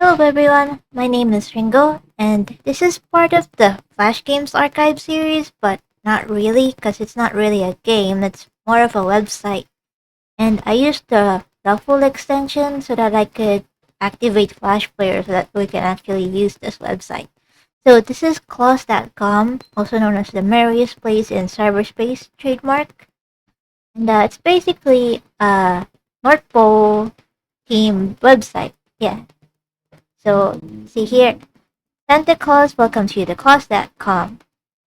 Hello everyone, my name is Ringo, and this is part of the Flash Games Archive series, but not really, because it's not really a game, it's more of a website. And I used the Ruffle extension so that I could activate Flash Player so that we can actually use this website. So this is claws.com, also known as the merriest place in cyberspace trademark. And it's basically a North Pole themed website. Yeah, so see here, Santa Claus welcomes you to Claus.com.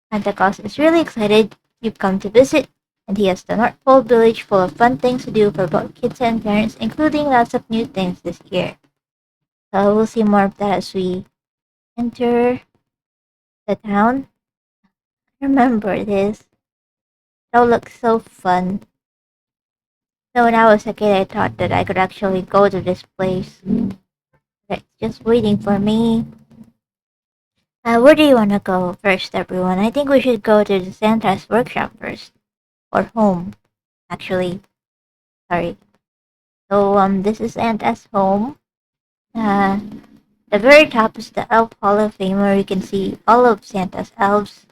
Santa Claus is really excited you've come to visit, and he has the North Pole Village full of fun things to do for both kids and parents, including lots of new things this year. So we'll see more of that as we enter the town. Remember this. It all looks so fun. So when I was a kid, I thought that I could actually go to this place. But it's just waiting for me. Where do you want to go first, everyone? I think we should go to the Santa's workshop first. Or home, actually. Sorry. So this is Santa's home. Uh, the very top is the Elf Hall of Fame, where you can see all of Santa's elves.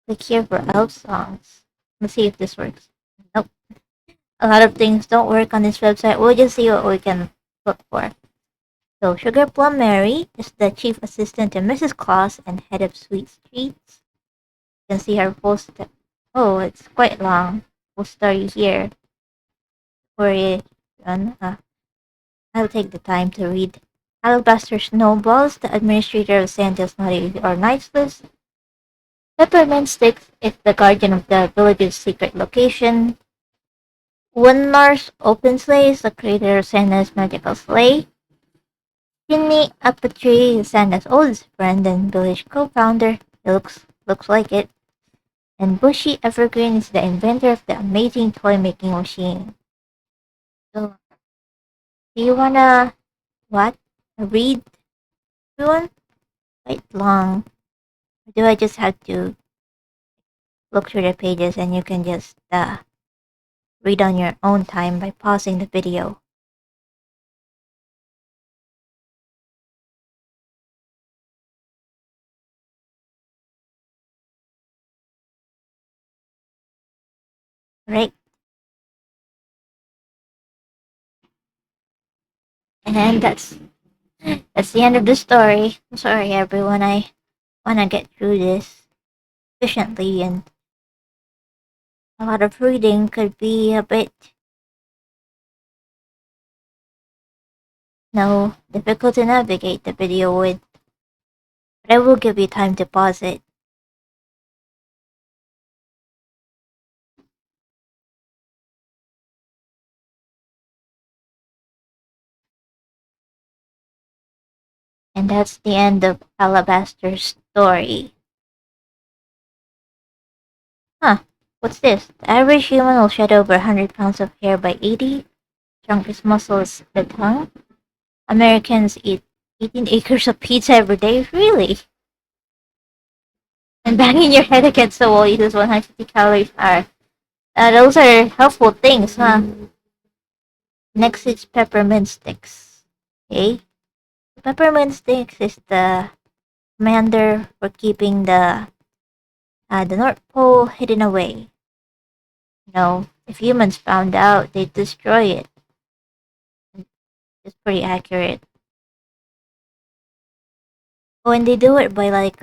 Click here for elf songs. Let's see if this works. Nope. A lot of things don't work on this website. We'll just see what we can look for. So Sugar Plum Mary is the chief assistant to Mrs. Claus and head of Sweet Streets. You can see her full step. Oh, it's quite long. We'll start here. Where you done? I'll take the time to read. Alabaster Snowballs, the administrator of Santa's Naughty or Nice list. Peppermint Sticks is the guardian of the village's secret location. Winlar's Open Sleigh is the creator of Santa's magical sleigh. Chimney Tree is Santa's oldest friend and village co-founder. It looks like it. And Bushy Evergreen is the inventor of the amazing toy making machine. So, do you wanna what? Read everyone? Quite long. Or do I just have to look through the pages and you can just read on your own time by pausing the video? Right? And that's the end of the story. I'm sorry everyone, I wanna get through this efficiently and a lot of reading could be a bit difficult to navigate the video with, but I will give you time to pause it. And that's the end of Alabaster's story. Huh, what's this? The average human will shed over 100 pounds of hair by 80. Strongest muscle is the tongue. Americans eat 18 acres of pizza every day. Really? And banging your head against the wall uses 150 calories an hour. Those are helpful things, huh? Next is peppermint sticks. Okay? Peppermint sticks is the commander for keeping the North Pole hidden away. If humans found out, they'd destroy it. It's pretty accurate. Oh, and they do it by like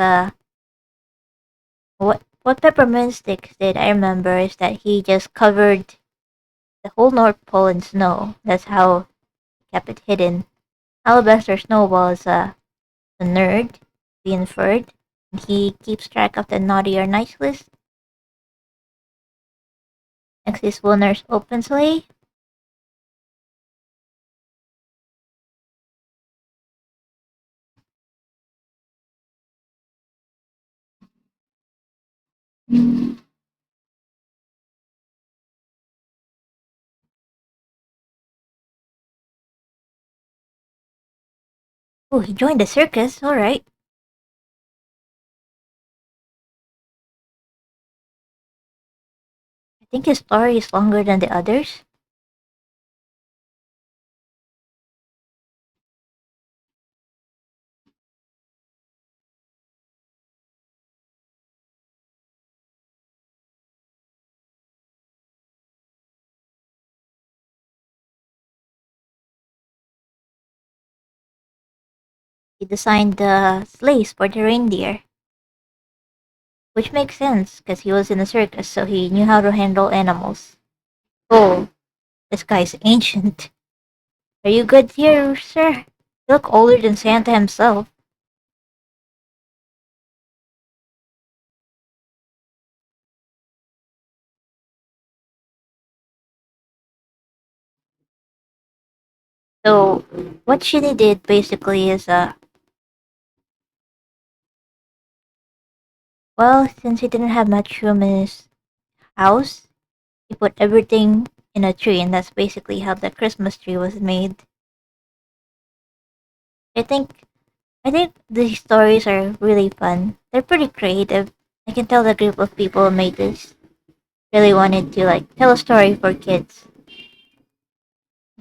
what peppermint sticks did I remember is that he just covered the whole North Pole in snow. That's how he kept it hidden. Alabaster Snowball is a nerd, we inferred. And he keeps track of the naughty or nice list. Next is Winner's Open Sleigh. Oh, he joined the circus. Alright. I think his story is longer than the others. He designed the sleighs for the reindeer, which makes sense because he was in a circus, so he knew how to handle animals. Oh, this guy's ancient. Are you good here, sir? You look older than Santa himself. So, what Shinny did basically is, well, since he didn't have much room in his house, he put everything in a tree, and that's basically how the Christmas tree was made. I think I think these stories are really fun. They're pretty creative. I can tell the group of people who made this really wanted to like tell a story for kids.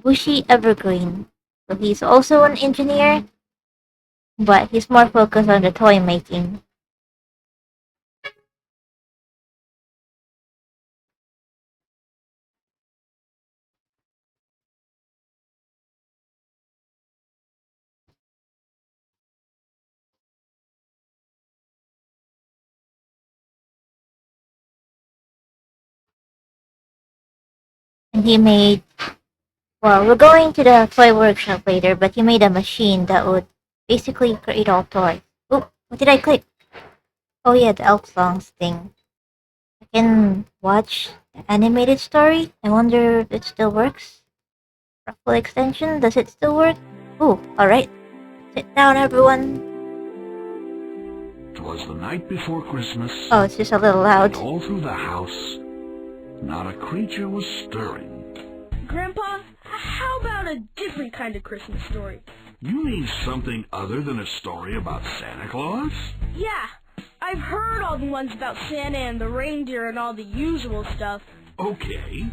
Bushy Evergreen. So he's also an engineer, but he's more focused on the toy making. And he made, well, we're going to the toy workshop later, but he made a machine that would basically create all toys. Oh, what did I click? Oh yeah, the elf songs thing. I can watch the animated story. I wonder if it still works. Ruffle extension, does it still work? Ooh, alright. Sit down, everyone. 'Twas the night before Christmas, Oh, it's just a little and loud. all through the house, not a creature was stirring. Grandpa, how about a different kind of Christmas story? You mean something other than a story about Santa Claus? Yeah, I've heard all the ones about Santa and the reindeer and all the usual stuff. Okay.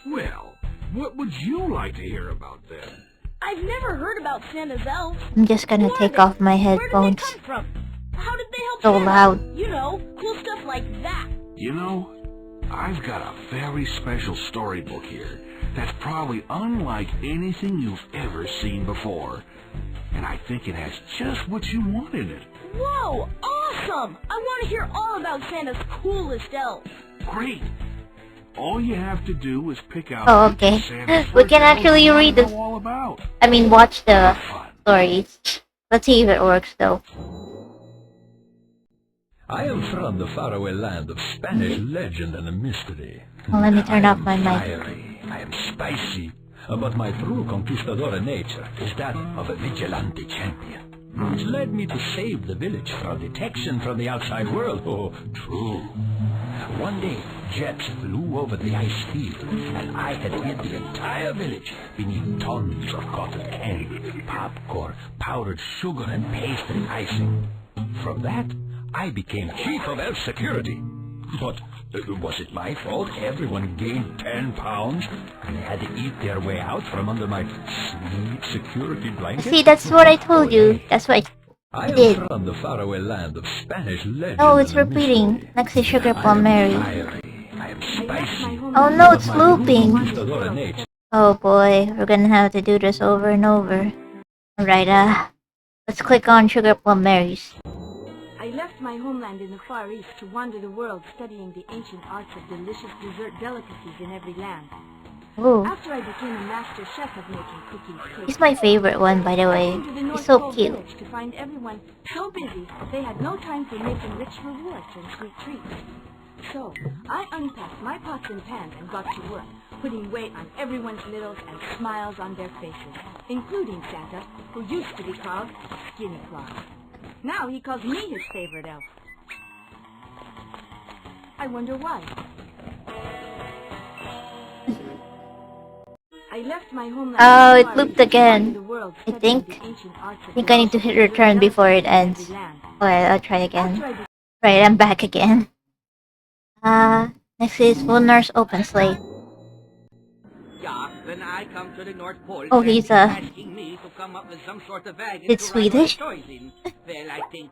Well, what would you like to hear about then? I've never heard about Santa's elves. I'm just gonna Who are take they? off my Where did headphones. they come from? How did they help So Santa? loud. You know, cool stuff like that. You know, I've got a very special storybook here that's probably unlike anything you've ever seen before. And I think it has just what you want in it. Whoa, awesome! I want to hear all about Santa's coolest elves. Great! All you have to do is pick out Oh, which okay. Santa's We first can elf actually you wanna read this. know all about. I mean, watch the Have fun. stories. Let's see if it works, though. I am from the faraway land of Spanish legend and mystery. Well, let me turn I off am my mic. fiery, I am spicy, but my true conquistador nature is that of a vigilante champion. Which led me to save the village from detection from the outside world. Oh, true. One day, jets flew over the ice field, and I had hid the entire village beneath tons of cotton candy, popcorn, powdered sugar, and pastry icing. From that, I became chief of elf security. But was it my fault everyone gained 10 pounds and they had to eat their way out from under my sweet security blanket? See, that's what I told you. That's what I I am did. from the faraway land of Spanish legend. Oh, it's and repeating. mystery. Next is Sugar I Plum am Mary. fiery, I am spicy. Oh no, it's but my true looping. conquistador nature Oh boy, we're gonna have to do this over and over. Alright, let's click on Sugar Plum Marys. I left my homeland in the Far East to wander the world studying the ancient arts of delicious dessert delicacies in every land. Ooh, After I became a master chef of making cookies, cakes, he's my favorite one, by the I way. came to the He's North so Pole cute. village to find everyone so busy that they had no time for making rich rewards and sweet treats. So, I unpacked my pots and pans and got to work, putting weight on everyone's middles and smiles on their faces, including Santa, who used to be called Skinny Claus. Now he calls me his favorite elf. I wonder why. I left my homeland Oh, in it the Far looped East to again. wander the world I studying think. the ancient arts of I think I need to delicious hit return dessert before it delicacies in ends. every land. Alright, I'll try again. After I Right, I'm back again. Next is Lunar's Open Slate. Yeah, then I come to the North Pole. Oh, and he's, asking me to come up with some sort of wagon it's to ride all the Swedish? toys in. Well, I think,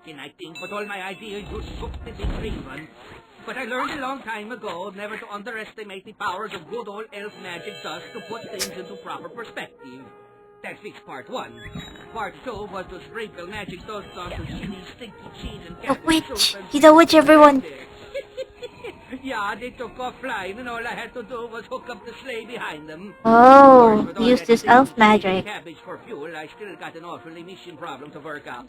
but all my ideas just took the big green one. But I learned a long time ago never to underestimate the powers of good old elf magic dust to put things into proper perspective. That fixed part 1. Part 2 was to sprinkle magic dust onto chimneys, stinky cheese, and A cat witch! soup and She's a witch, everyone! Yeah, they took off flying, and all I had to do was hook up the sleigh behind them. Oh, Of course, with all use that this stinky elf cheese magic. and cabbage for fuel, I still got an awfully mission problem to work out.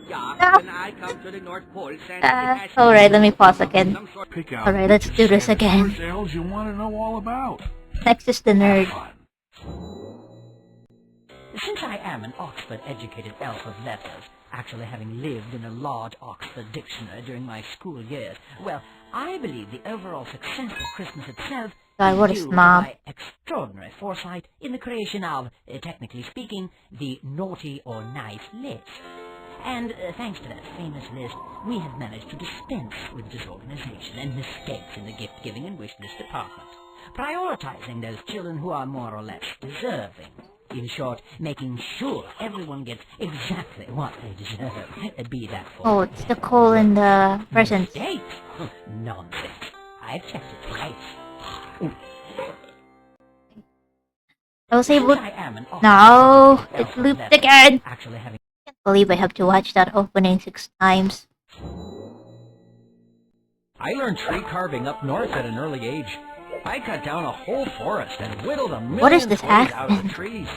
Yeah, No. when I come to the North Pole, Santa has to Alright, let me pause again. some sort. Pick out Alright, let's do this Santa's again. first elves you want to know all about. Next is the nerd. Fun. Since I am an Oxford-educated elf of letters, actually having lived in a large Oxford dictionary during my school years, well, I believe the overall success of Christmas itself God, what a is due to snob. my extraordinary foresight in the creation of, technically speaking, the naughty or nice list. And thanks to that famous list, we have managed to dispense with disorganization and mistakes in the gift-giving and wish list department, prioritizing those children who are more or less deserving. In short, making sure everyone gets exactly what they deserve, be that for... Oh, it's the coal and the presents. Mistakes? Nonsense. I've checked it twice. I was able... Since I am an No! elf It of looped letters, again! actually having... I can't believe I have to watch that opening 6 times. I learned tree carving up north at an early age. I cut down a whole forest and whittled a million What is this toys out of accent? the trees.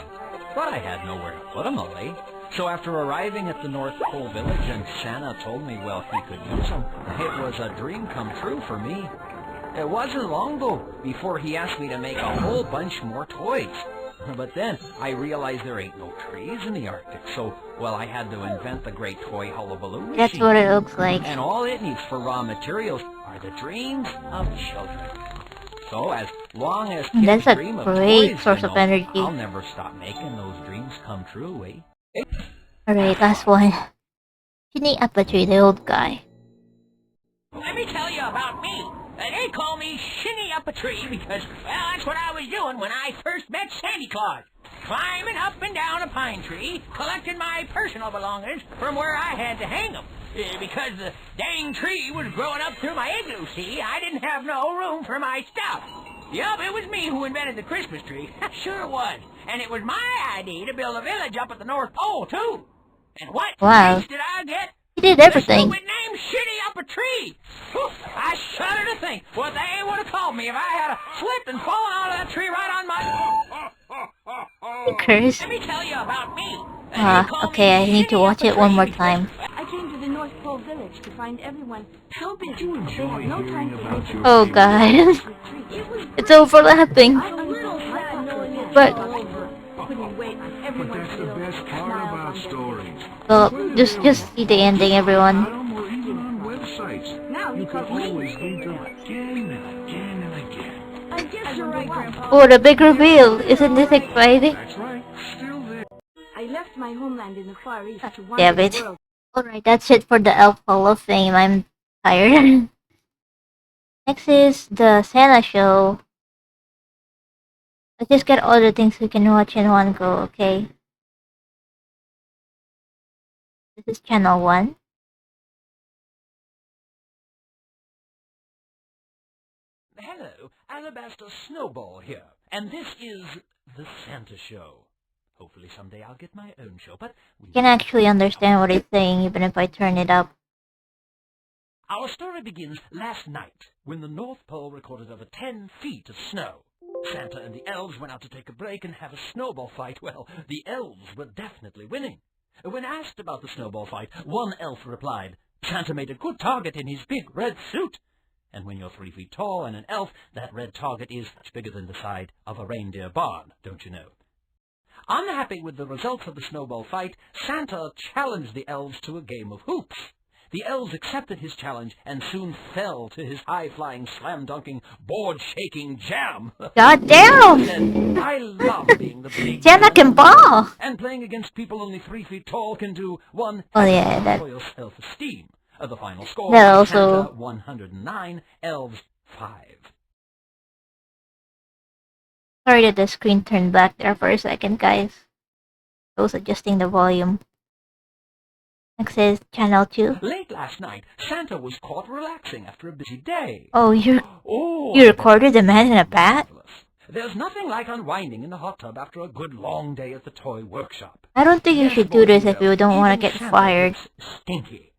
But I had nowhere to put them away. So after arriving at the North Pole Village and Santa told me, well, he could use them, it was a dream come true for me. It wasn't long, though, before he asked me to make a whole bunch more toys. But then I realized there ain't no trees in the Arctic, so, well, I had to invent the great toy hullabaloo machine. That's what it looks like. And all it needs for raw materials are the dreams of children. So as long as kids That's a dream of great toys, source you of know, energy. I'll never stop making those dreams come true, eh? Alright, last one. Chimney Apatry, the old guy. Let me tell you about me. They call me Shinny Up a Tree because, well, that's what I was doing when I first met Santa Claus. Climbing up and down a pine tree, collecting my personal belongings from where I had to hang them. Because the dang tree was growing up through my igloo, see? I didn't have no room for my stuff. Yup, it was me who invented the Christmas tree. Sure was. And it was my idea to build a village up at the North Pole, too. And what Wow. praise did I get? He did The everything. stupid name Shitty Up a Tree! Whew, I shudder to think what they would have called me if I had slipped and fallen out of that tree right on my... Curse. Let me tell you about me. They call Okay, I me need to Shitty watch Up a it one Tree more because- time. I came to the North Pole Village to find everyone so busy they enjoy had no time hearing to about make your Oh god. It's overlapping. I'm a little sad knowing that But- it's all over, putting weight on But everyone's that's the little best part smiles about on their stories. Well, just see the ending, everyone. Them or even on websites. Now You you can call me. always read them again and again and again. I guess you're right, Grandpa. Oh, the big reveal! Isn't this exciting? That's right. Still there. I left my homeland in the Far East to wander Damn the it. world. Alright, that's it for the Elf Hall of Fame. I'm tired. Next is the Santa show. Let's just get all the things we can watch in one go, okay? This is channel 1. Hello, Alabaster Snowball here, and this is the Santa Show. Hopefully someday I'll get my own show, but we You can actually understand what he's saying even if I turn it up. Our story begins last night, when the North Pole recorded over 10 feet of snow. Santa and the elves went out to take a break and have a snowball fight. Well, the elves were definitely winning. When asked about the snowball fight, one elf replied, Santa made a good target in his big red suit. And when you're 3 feet tall and an elf, that red target is much bigger than the side of a reindeer barn, don't you know? Unhappy with the results of the snowball fight, Santa challenged the elves to a game of hoops. The elves accepted his challenge and soon fell to his high-flying, slam-dunking, board-shaking jam. God damn! Said, I love being the big Santa man. can ball! And playing against people only 3 feet tall can do one Oh yeah, that... for your self-esteem. The final score That was also- Santa 109, elves 5. Sorry that the screen turned black there for a second, guys. I was adjusting the volume. Next is channel 2. Late last night, Santa was caught relaxing after a busy day. Oh, you Oh, recorded the man in a bat? marvelous. There's nothing like unwinding in the hot tub after a good long day at the toy workshop. I don't think you Yes, should do boys this and if you girls, don't want to even get Santa fired. gets stinky.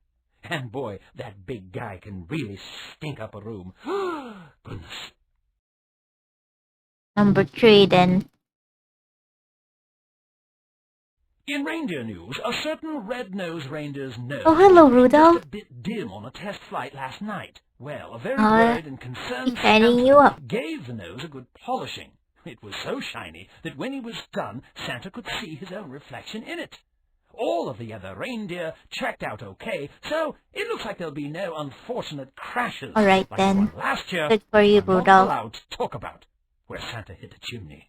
And boy, that big guy can really stink up a room. Goodness. Number 3 then. In reindeer news, a certain red-nosed reindeer's nose Oh, hello, was Rudolph. just a bit dim on a test flight last night. Well, a very Uh, worried and concerned he's shining you Santa up. gave the nose a good polishing. It was so shiny that when he was done, Santa could see his own reflection in it. All of the other reindeer checked out okay, so it looks like there'll be no unfortunate crashes Alright like then. the one last year. Good for you, I'm not Rudolph. allowed to talk about where Santa hit a chimney.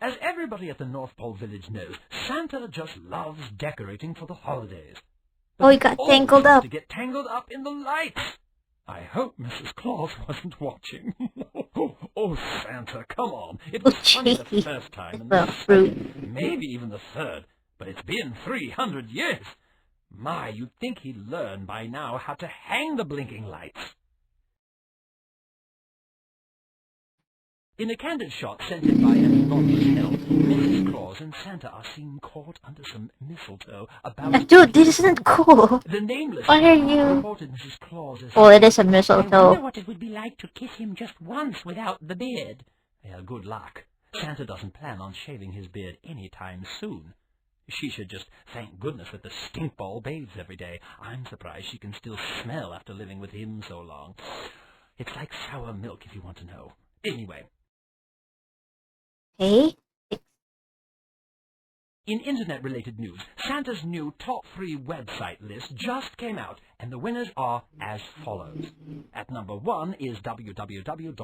As everybody at the North Pole Village knows, Santa just loves decorating for the holidays. Oh, he got always tangled loves up. to get tangled up in the lights. I hope Mrs. Claus wasn't watching. Oh, Santa, come on. It was funny the Jeez. first time, and Well, the fruit. second, maybe even the third. But it's been 300 years. My, you'd think he'd learn by now how to hang the blinking lights. In a candid shot sent in by an anonymous help, Mrs. Claus and Santa are seen caught under some mistletoe about... Dude, this isn't cool. The nameless Why are you... reported Mrs. Claus as... Well, it is a I wonder mistletoe. what it would be like to kiss him just once without the beard. Well, good luck. Santa doesn't plan on shaving his beard any time soon. She should just thank goodness that the stinkball bathes every day. I'm surprised she can still smell after living with him so long. It's like sour milk, if you want to know. Anyway, Hey? in internet-related news, Santa's new top 3 website list just came out, and the winners are as follows. At number 1 is www.claus.com.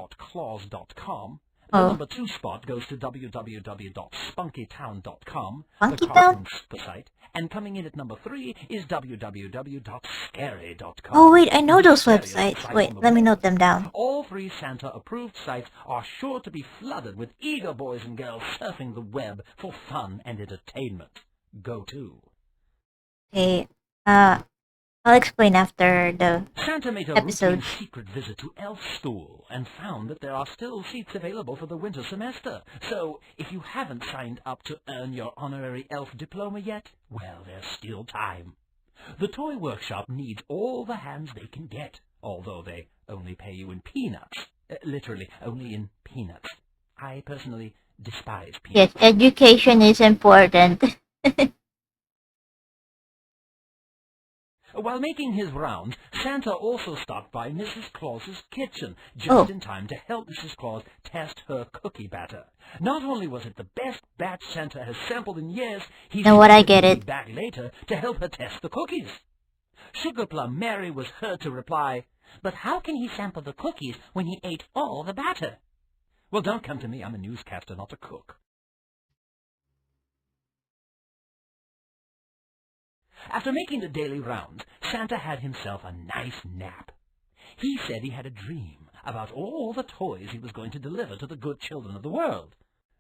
The Oh. number 2 spot goes to www.spunkytown.com, the Spunky Town? cartoon site, and coming in at number 3 is www.scary.com. Oh, wait, I know those Scariest websites. site Wait, on the let me web. note them down. All 3 Santa-approved sites are sure to be flooded with eager boys and girls surfing the web for fun and entertainment. Go to. Okay, I'll explain after the... Santa made a Episode. routine secret visit to Elf School and found that there are still seats available for the winter semester. So, if you haven't signed up to earn your honorary elf diploma yet, well, there's still time. The toy workshop needs all the hands they can get, although they only pay you in peanuts. Literally, only in peanuts. I personally despise Yes, peanuts. education is important. While making his rounds, Santa also stopped by Mrs. Claus's kitchen just Oh. in time to help Mrs. Claus test her cookie batter. Not only was it the best batch Santa has sampled in years, he Now what I said get he'd it. be back later to help her test the cookies. Sugar Plum Mary was heard to reply, But how can he sample the cookies when he ate all the batter? "Well, don't come to me. I'm a newscaster, not a cook." After making the daily rounds, Santa had himself a nice nap. He said he had a dream about all the toys he was going to deliver to the good children of the world.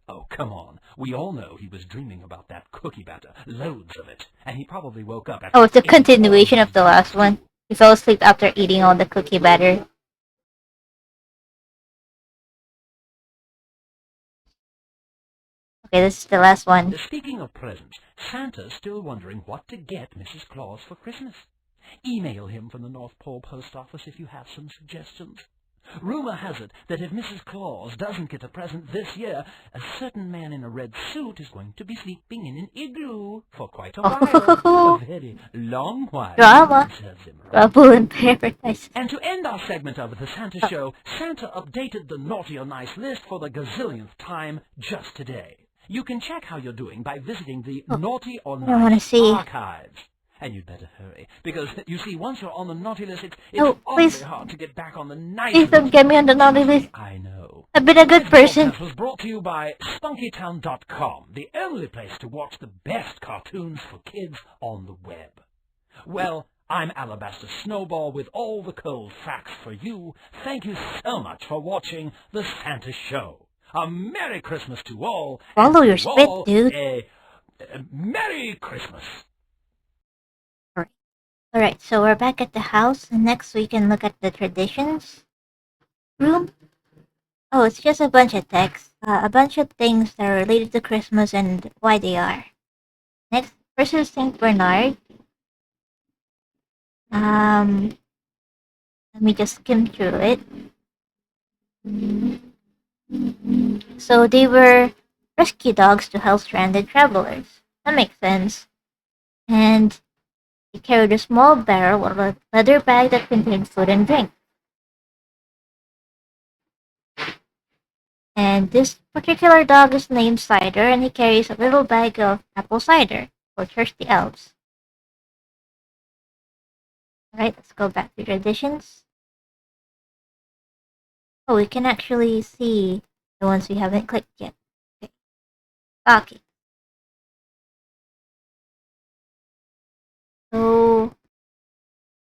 Oh, come on. We all know he was dreaming about that cookie batter, loads of it, and he probably woke up after... Oh, it's a eating all continuation of the these last one. He fell asleep after eating all the cookie batter. Okay, this is the last one. Speaking of presents, Santa's still wondering what to get Mrs. Claus for Christmas. Email him from the North Pole Post Office if you have some suggestions. Rumor has it that if Mrs. Claus doesn't get a present this year, a certain man in a red suit is going to be sleeping in an igloo for quite a while. A very long while. Drama. Serves him right. Trouble in paradise. And to end our segment of the Santa Show, Santa updated the Naughty or Nice list for the gazillionth time just today. You can check how you're doing by visiting the Naughty or I wanna Nice see. archives. And you'd better hurry, because, you see, once you're on the naughty list, it's Oh, awfully please. hard to get back on the nice Please don't list. get me on the naughty list. I know. I've been a good This person. broadcast was brought to you by spunkytown.com, the only place to watch the best cartoons for kids on the web. Well, I'm Alabaster Snowball with all the cold facts for you. Thank you so much for watching The Santa Show. A Merry Christmas to all. and Follow to your spit, all dude. a Merry Christmas. Alright, so we're back at the house, and next we can look at the traditions. Room? Oh, it's just a bunch of text. A bunch of things that are related to Christmas and why they are. Next, first is Saint Bernard. Um, Let me just skim through it. So they were rescue dogs to help stranded travelers. That makes sense. And they carried a small barrel or a leather bag that contained food and drink. And this particular dog is named Cider, and he carries a little bag of apple cider for thirsty elves. Alright, let's go back to traditions. Oh, we can actually see the ones we haven't clicked yet. Okay. Okay. So,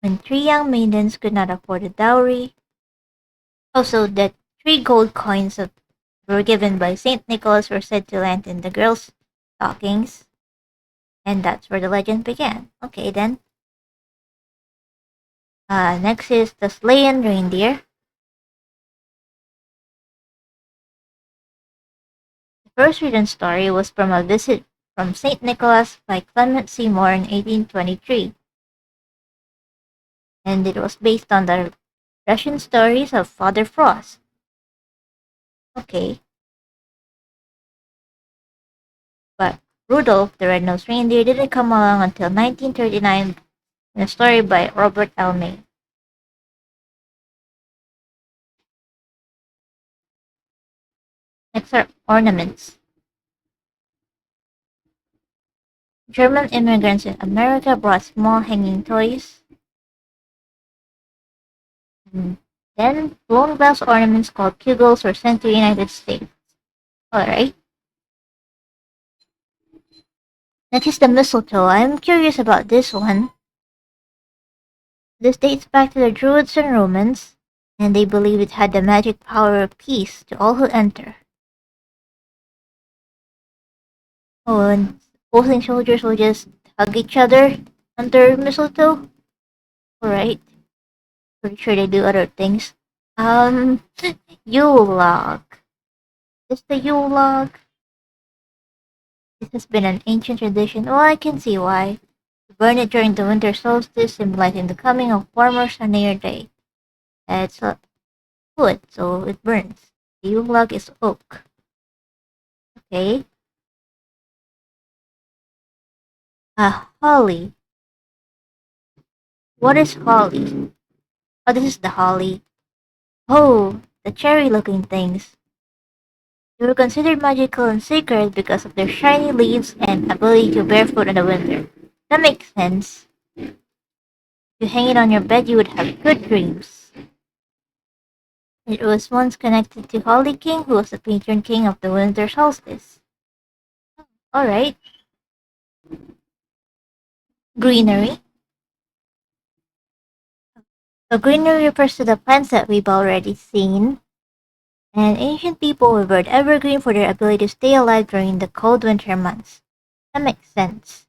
when three young maidens could not afford a dowry, also the 3 gold coins were given by Saint Nicholas were said to land in the girls' stockings, and that's where the legend began. Okay, then. Next is the sleigh and reindeer. The first written story was from a visit from Saint Nicholas by Clement Seymour in 1823, and it was based on the Russian stories of Father Frost. Okay, but Rudolph the Red-Nosed Reindeer didn't come along until 1939 in a story by Robert L. May. Next are ornaments. German immigrants in America brought small hanging toys. And then blown glass ornaments called bugles were sent to the United States. Alright. Next is the mistletoe. I'm curious about this one. This dates back to the Druids and Romans, and they believe it had the magic power of peace to all who enter. Oh, and opposing soldiers will just hug each other under mistletoe? Alright. Pretty sure they do other things. Yule log. Is the Yule log? This has been an ancient tradition. Well, I can see why. To burn it during the winter solstice, symbolizing the coming of warmer, sunnier day. It's wood, so it burns. The Yule log is oak. Okay. Holly. What is holly? Oh, this is the holly. Oh, the cherry-looking things. They were considered magical and sacred because of their shiny leaves and ability to bear fruit in the winter. That makes sense. If you hang it on your bed, you would have good dreams. It was once connected to Holly King, who was the patron king of the winter solstice. Alright. Greenery. So greenery refers to the plants that we've already seen. And ancient people revered evergreen for their ability to stay alive during the cold winter months. That makes sense.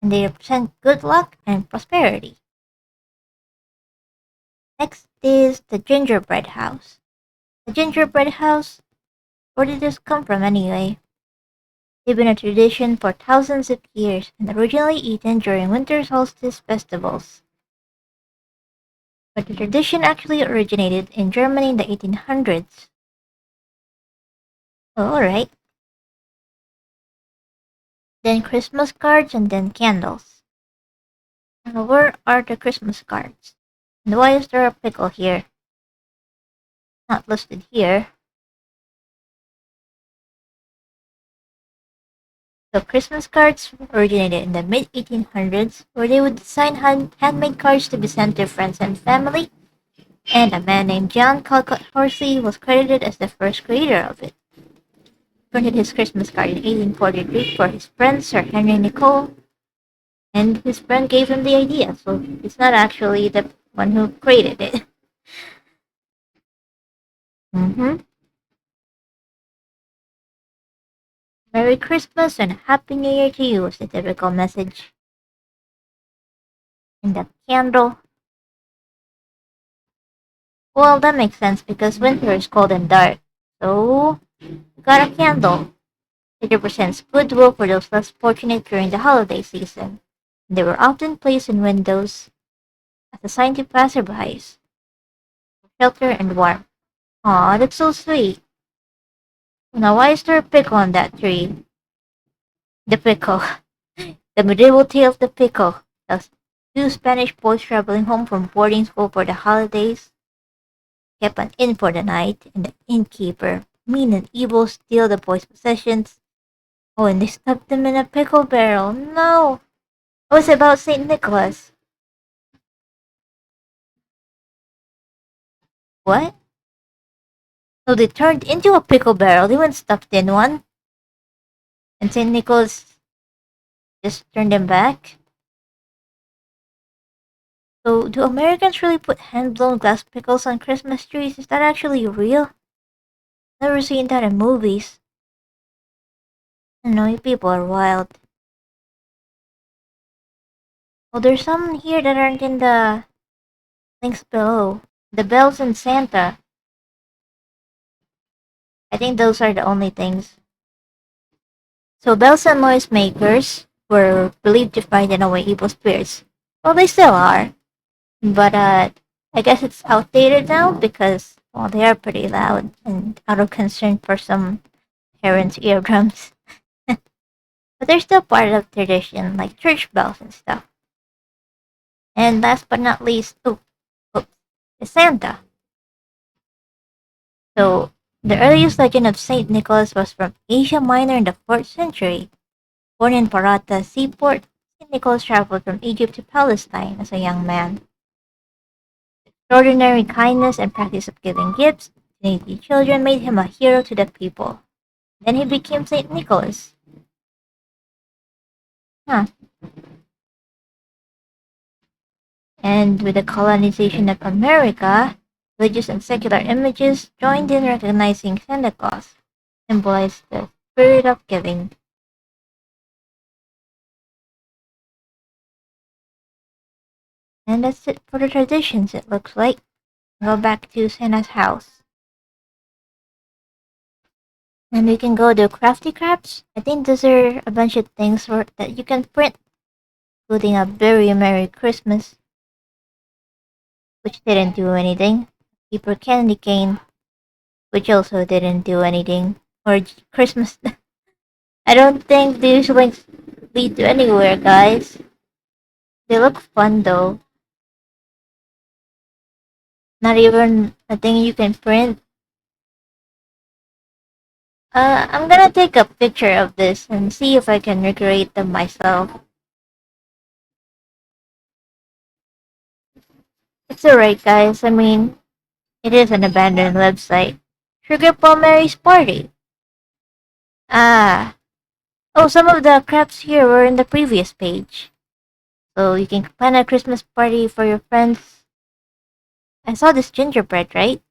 And they represent good luck and prosperity. Next is the gingerbread house. The gingerbread house? Where did this come from anyway? They've been a tradition for thousands of years and originally eaten during winter solstice festivals. But the tradition actually originated in Germany in the 1800s. Oh, alright. Then Christmas cards and then candles. Now, where are the Christmas cards? And why is there a pickle here? Not listed here. So Christmas cards originated in the mid-1800s, where they would design handmade cards to be sent to friends and family, and a man named John Callcott Horsley was credited as the first creator of it. He printed his Christmas card in 1843 for his friend Sir Henry Nicole, and his friend gave him the idea, so he's not actually the one who created it. Merry Christmas and Happy New Year to you was the typical message. And the candle. Well, that makes sense because winter is cold and dark. So, got a candle. It represents goodwill for those less fortunate during the holiday season. They were often placed in windows as a sign to passerbys, shelter and warmth. Aw, that's so sweet. Now, why is there a pickle on that tree? The pickle. The medieval tale of the pickle. Those two Spanish boys traveling home from boarding school for the holidays kept an inn for the night, and the innkeeper, mean and evil, steal the boys' possessions. Oh, and they stuck them in a pickle barrel. No! It was about St. Nicholas. What? So they turned into a pickle barrel. They weren't stuffed in one. And St. Nicholas just turned them back. So do Americans really put hand-blown glass pickles on Christmas trees? Is that actually real? Never seen that in movies. I know you people are wild. Well, there's some here that aren't in the links below. The bells and Santa. I think those are the only things. So bells and noisemakers were believed to frighten away evil spirits. Well, they still are. But I guess it's outdated now because well, they are pretty loud and out of concern for some parents' eardrums. But they're still part of tradition, like church bells and stuff. And last but not least, oops, is Santa. So the earliest legend of Saint Nicholas was from Asia Minor in the 4th century. Born in Parata seaport, Saint Nicholas traveled from Egypt to Palestine as a young man. Extraordinary kindness and practice of giving gifts to needy children made him a hero to the people. Then he became Saint Nicholas. Huh. And with the colonization of America, religious and secular images joined in recognizing Santa Claus, symbolized the spirit of giving. And that's it for the traditions, it looks like. Go back to Santa's house. And we can go to Crafty Crafts. I think those are a bunch of things that you can print, including a very Merry Christmas, which didn't do anything. Keeper Candy Cane, which also didn't do anything. Or Christmas. I don't think these links lead to anywhere, guys. They look fun though. Not even a thing you can print. I'm gonna take a picture of this and see if I can recreate them myself. It's alright, guys. I mean, it is an abandoned website. Sugar Plum Mary's Party. Ah. Oh, some of the crafts here were in the previous page. So you can plan a Christmas party for your friends. I saw this gingerbread, right?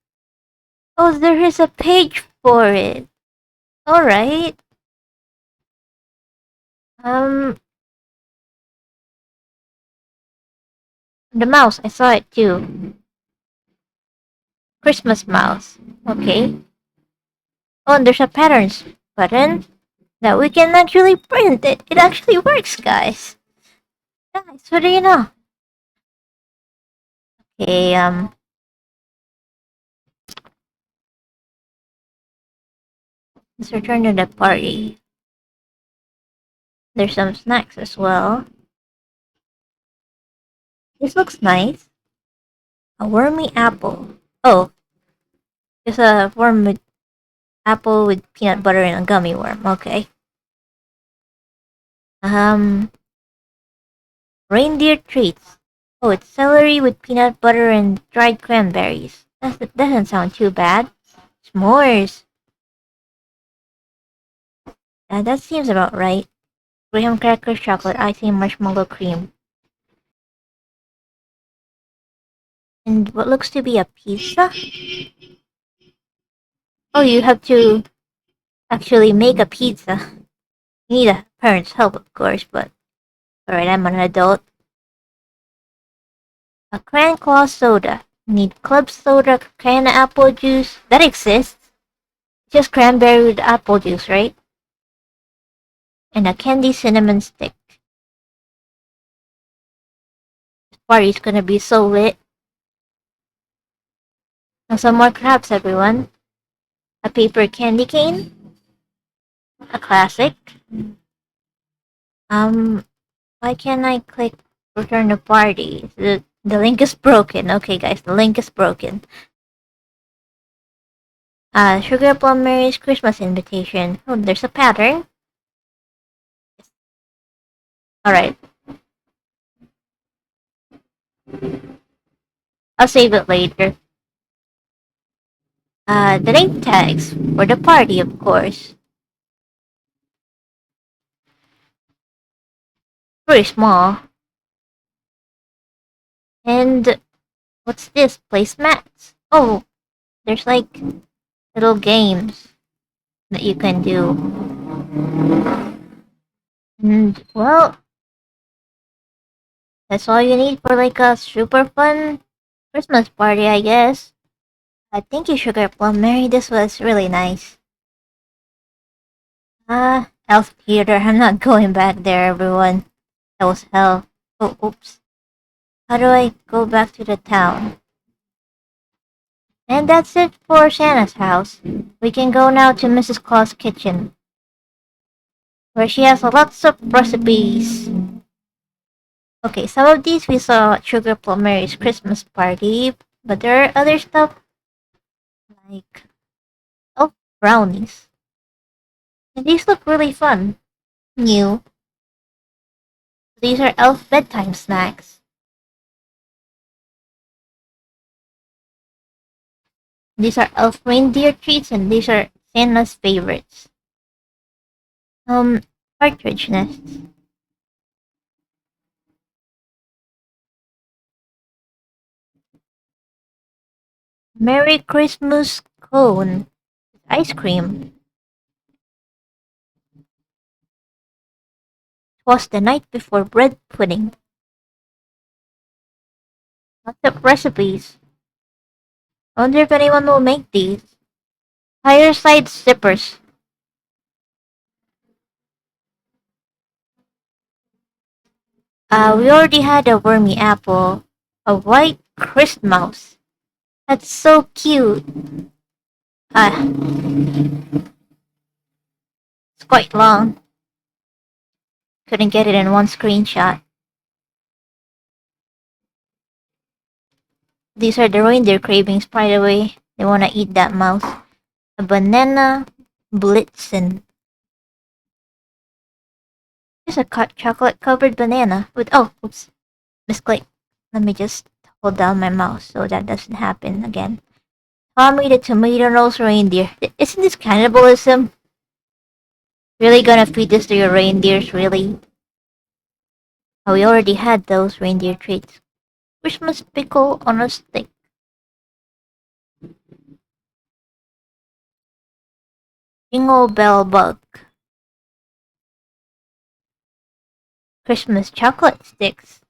Oh, there is a page for it. Alright. Um, the mouse, I saw it too. Christmas mouse. Okay. Oh, and there's a patterns button that we can actually print. It actually works, guys. Guys, what do you know? Okay, let's return to the party. There's some snacks as well. This looks nice. A wormy apple. Oh, it's a worm with apple with peanut butter and a gummy worm. Okay. Um, reindeer treats. Oh, it's celery with peanut butter and dried cranberries. That doesn't sound too bad. S'mores. That seems about right. Graham crackers, chocolate icing, marshmallow cream. And what looks to be a pizza? Oh, you have to actually make a pizza. You need a parent's help, of course, but alright, I'm an adult. A cran claw soda. Need club soda, cayenne apple juice. That exists. Just cranberry with apple juice, right? And a candy cinnamon stick. This party's gonna be so lit. Now some more crabs, everyone. A paper candy cane. A classic. Why can't I click return to party? The link is broken. Okay, guys, the link is broken. Sugar Plum Mary's Christmas invitation. Oh, there's a pattern. Alright. I'll save it later. The name tags for the party, of course. Pretty small. And what's this? Placemats? Oh, there's like little games that you can do. And well, that's all you need for like a super fun Christmas party, I guess. Thank you, Sugar Plum Mary. This was really nice. Elf Theater. I'm not going back there, everyone. That was hell. Oh, oops. How do I go back to the town? And that's it for Santa's house. We can go now to Mrs. Claus' kitchen, where she has lots of recipes. Okay, some of these we saw at Sugar Plum Mary's Christmas party, but there are other stuff like brownies. And these look really fun. New. These are elf bedtime snacks. These are elf reindeer treats, and these are Santa's favorites. Partridge nests. Merry Christmas cone. Ice cream. Was the night before bread pudding. Lots of recipes. I wonder if anyone will make these. Fireside sippers. We already had a wormy apple. A white Christmas. That's so cute. It's quite long. Couldn't get it in one screenshot. These are the reindeer cravings, by the way. They want to eat that mouse. A banana blitzen. It's a chocolate covered banana with oops. Misclick. Let me just hold down my mouse so that doesn't happen again. Tommy the tomato nose reindeer. Isn't this cannibalism? Really gonna feed this to your reindeers, really? Oh, we already had those reindeer treats. Christmas pickle on a stick. Jingle bell bug. Christmas chocolate sticks.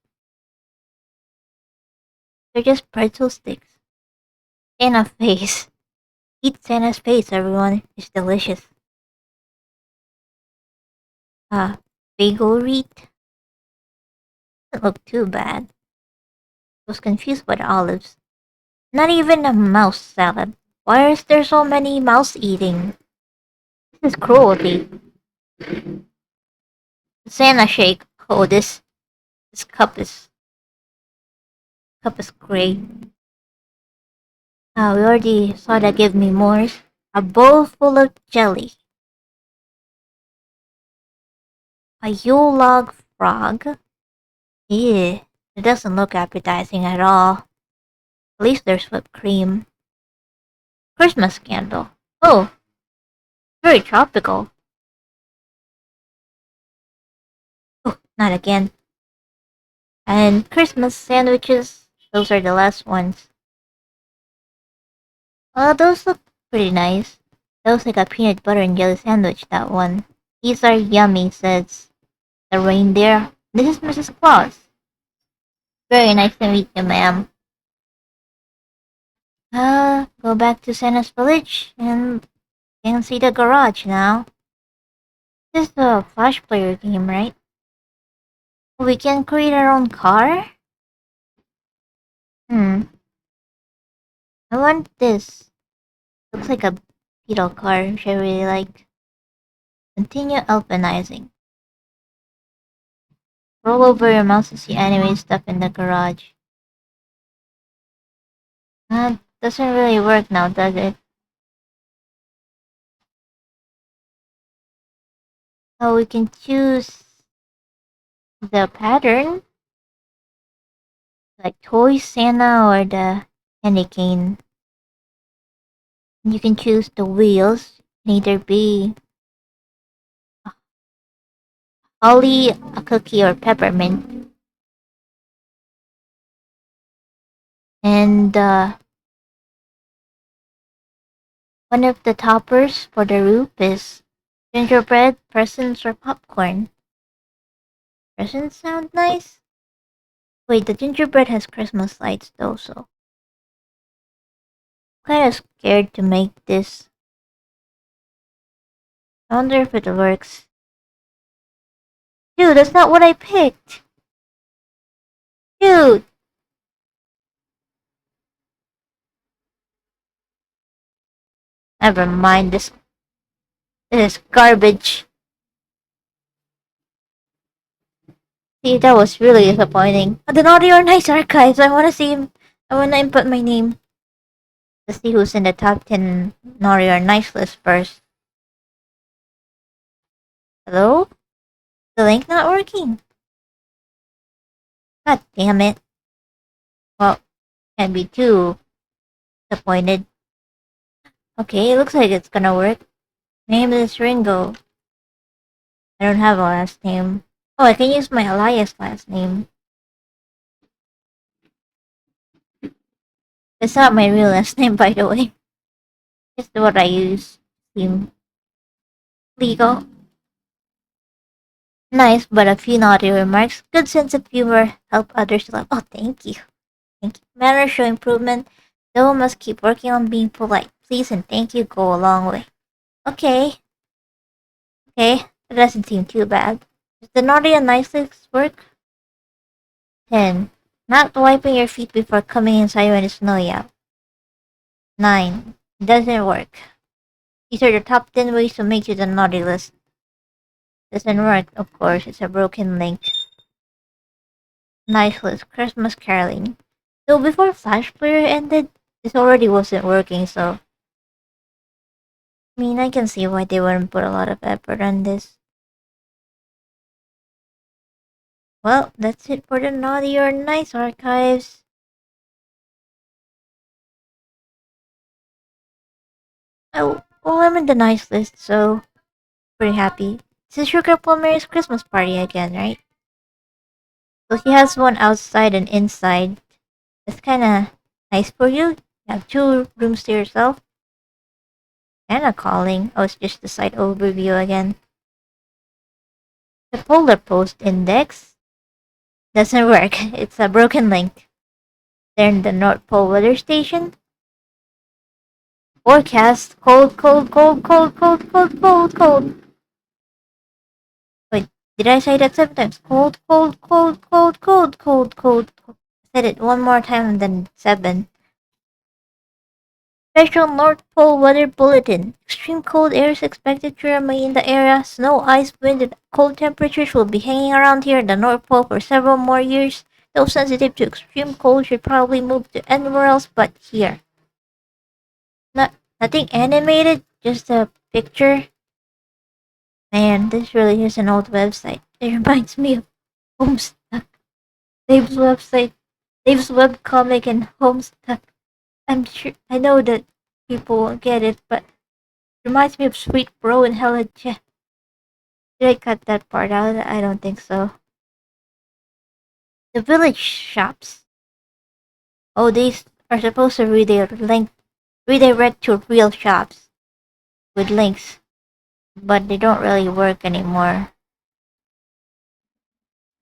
They're just pretzel sticks. Santa face. Eat Santa's face, everyone. It's delicious. Bagel wreath. Doesn't look too bad. I was confused by the olives. Not even a mouse salad. Why is there so many mouse eating? This is cruelty. Santa shake. Oh, this cup is great. We already saw that. Give me more. A bowl full of jelly. A Yule log frog. Yeah, it doesn't look appetizing at all. At least there's whipped cream. Christmas candle. Oh, very tropical. Oh, not again. And Christmas sandwiches. Those are the last ones. Those look pretty nice. That looks like a peanut butter and jelly sandwich, that one. These are yummy, says the reindeer. This is Mrs. Claus. Very nice to meet you, ma'am. Go back to Santa's village and you can see the garage now. This is a Flash player game, right? We can create our own car? Hmm. I want this. Looks like a beetle car, which I really like. Continue alpinizing. Roll over your mouse to see anime stuff in the garage. Doesn't really work now, does it? Oh, we can choose the pattern, like Toy Santa or the candy cane. You can choose the wheels. Can either be holly, a cookie, or peppermint. And one of the toppers for the roof is gingerbread, presents, or popcorn. Presents sound nice. Wait, the gingerbread has Christmas lights though, so I'm kind of scared to make this. I wonder if it works. Dude, that's not what I picked. Dude. Never mind, this is garbage. See, that was really disappointing. The Naughty or Nice archives. I wanna see him. I wanna input my name. Let's see who's in the top 10 Naughty or Nice list first. Hello? The link not working. God damn it. Well, can't be too disappointed. Okay, it looks like it's gonna work. Name is Ringo. I don't have a last name. Oh, I can use my Elias last name. It's not my real last name, by the way. It's what I use. Seem legal. Nice, but a few naughty remarks. Good sense of humor. Help others love. Oh, thank you. Thank you. Manners show improvement. Though must keep working on being polite. Please and thank you go a long way. Okay. Okay. It doesn't seem too bad. Does the naughty and nice list work? 10. Not wiping your feet before coming inside when it's snowy out. 9. It doesn't work. These are the top 10 ways to make you the naughty list. Doesn't work, of course, it's a broken link. Nice list, Christmas caroling. So before Flash Player ended, this already wasn't working, so I mean, I can see why they wouldn't put a lot of effort on this. Well, that's it for the Naughty or Nice archives. Oh, well, I'm in the nice list, so pretty happy. This is Sugar Plumber's Christmas party again, right? So he has one outside and inside. It's kinda nice for you. You have two rooms to yourself. And a calling. Oh, it's just the site overview again. The polar post index doesn't work. It's a broken link. Then the North Pole weather station. Forecast cold, cold, cold, cold, cold, cold, cold, cold. Wait, did I say that 7 times? Cold, cold, cold, cold, cold, cold, cold. I said it one more time than 7. Special North Pole Weather Bulletin. Extreme cold air is expected to remain in the area. Snow, ice, wind, and cold temperatures will be hanging around here in the North Pole for several more years. Those sensitive to extreme cold should probably move to anywhere else but here. Nothing animated, just a picture. Man, this really is an old website. It reminds me of Homestuck. Dave's website, Dave's webcomic and Homestuck. I'm sure I know that people won't get it, but it reminds me of Sweet Bro and Hella Jeff. Did I cut that part out? I don't think so. The village shops. Oh, these are supposed to redirect to real shops with links, but they don't really work anymore.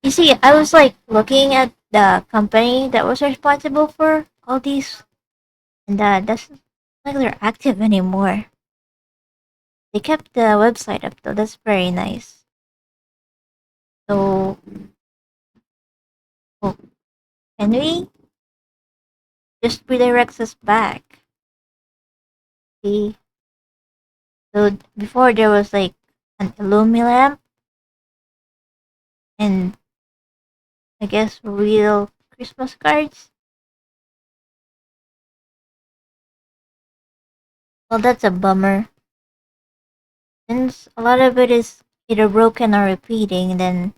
You see, I was like looking at the company that was responsible for all these And doesn't look like they're active anymore. They kept the website up though. That's very nice. So, oh, can we just redirects us back? See, so before there was like an Illumilamp and I guess real Christmas cards. Well, that's a bummer. Since a lot of it is either broken or repeating, then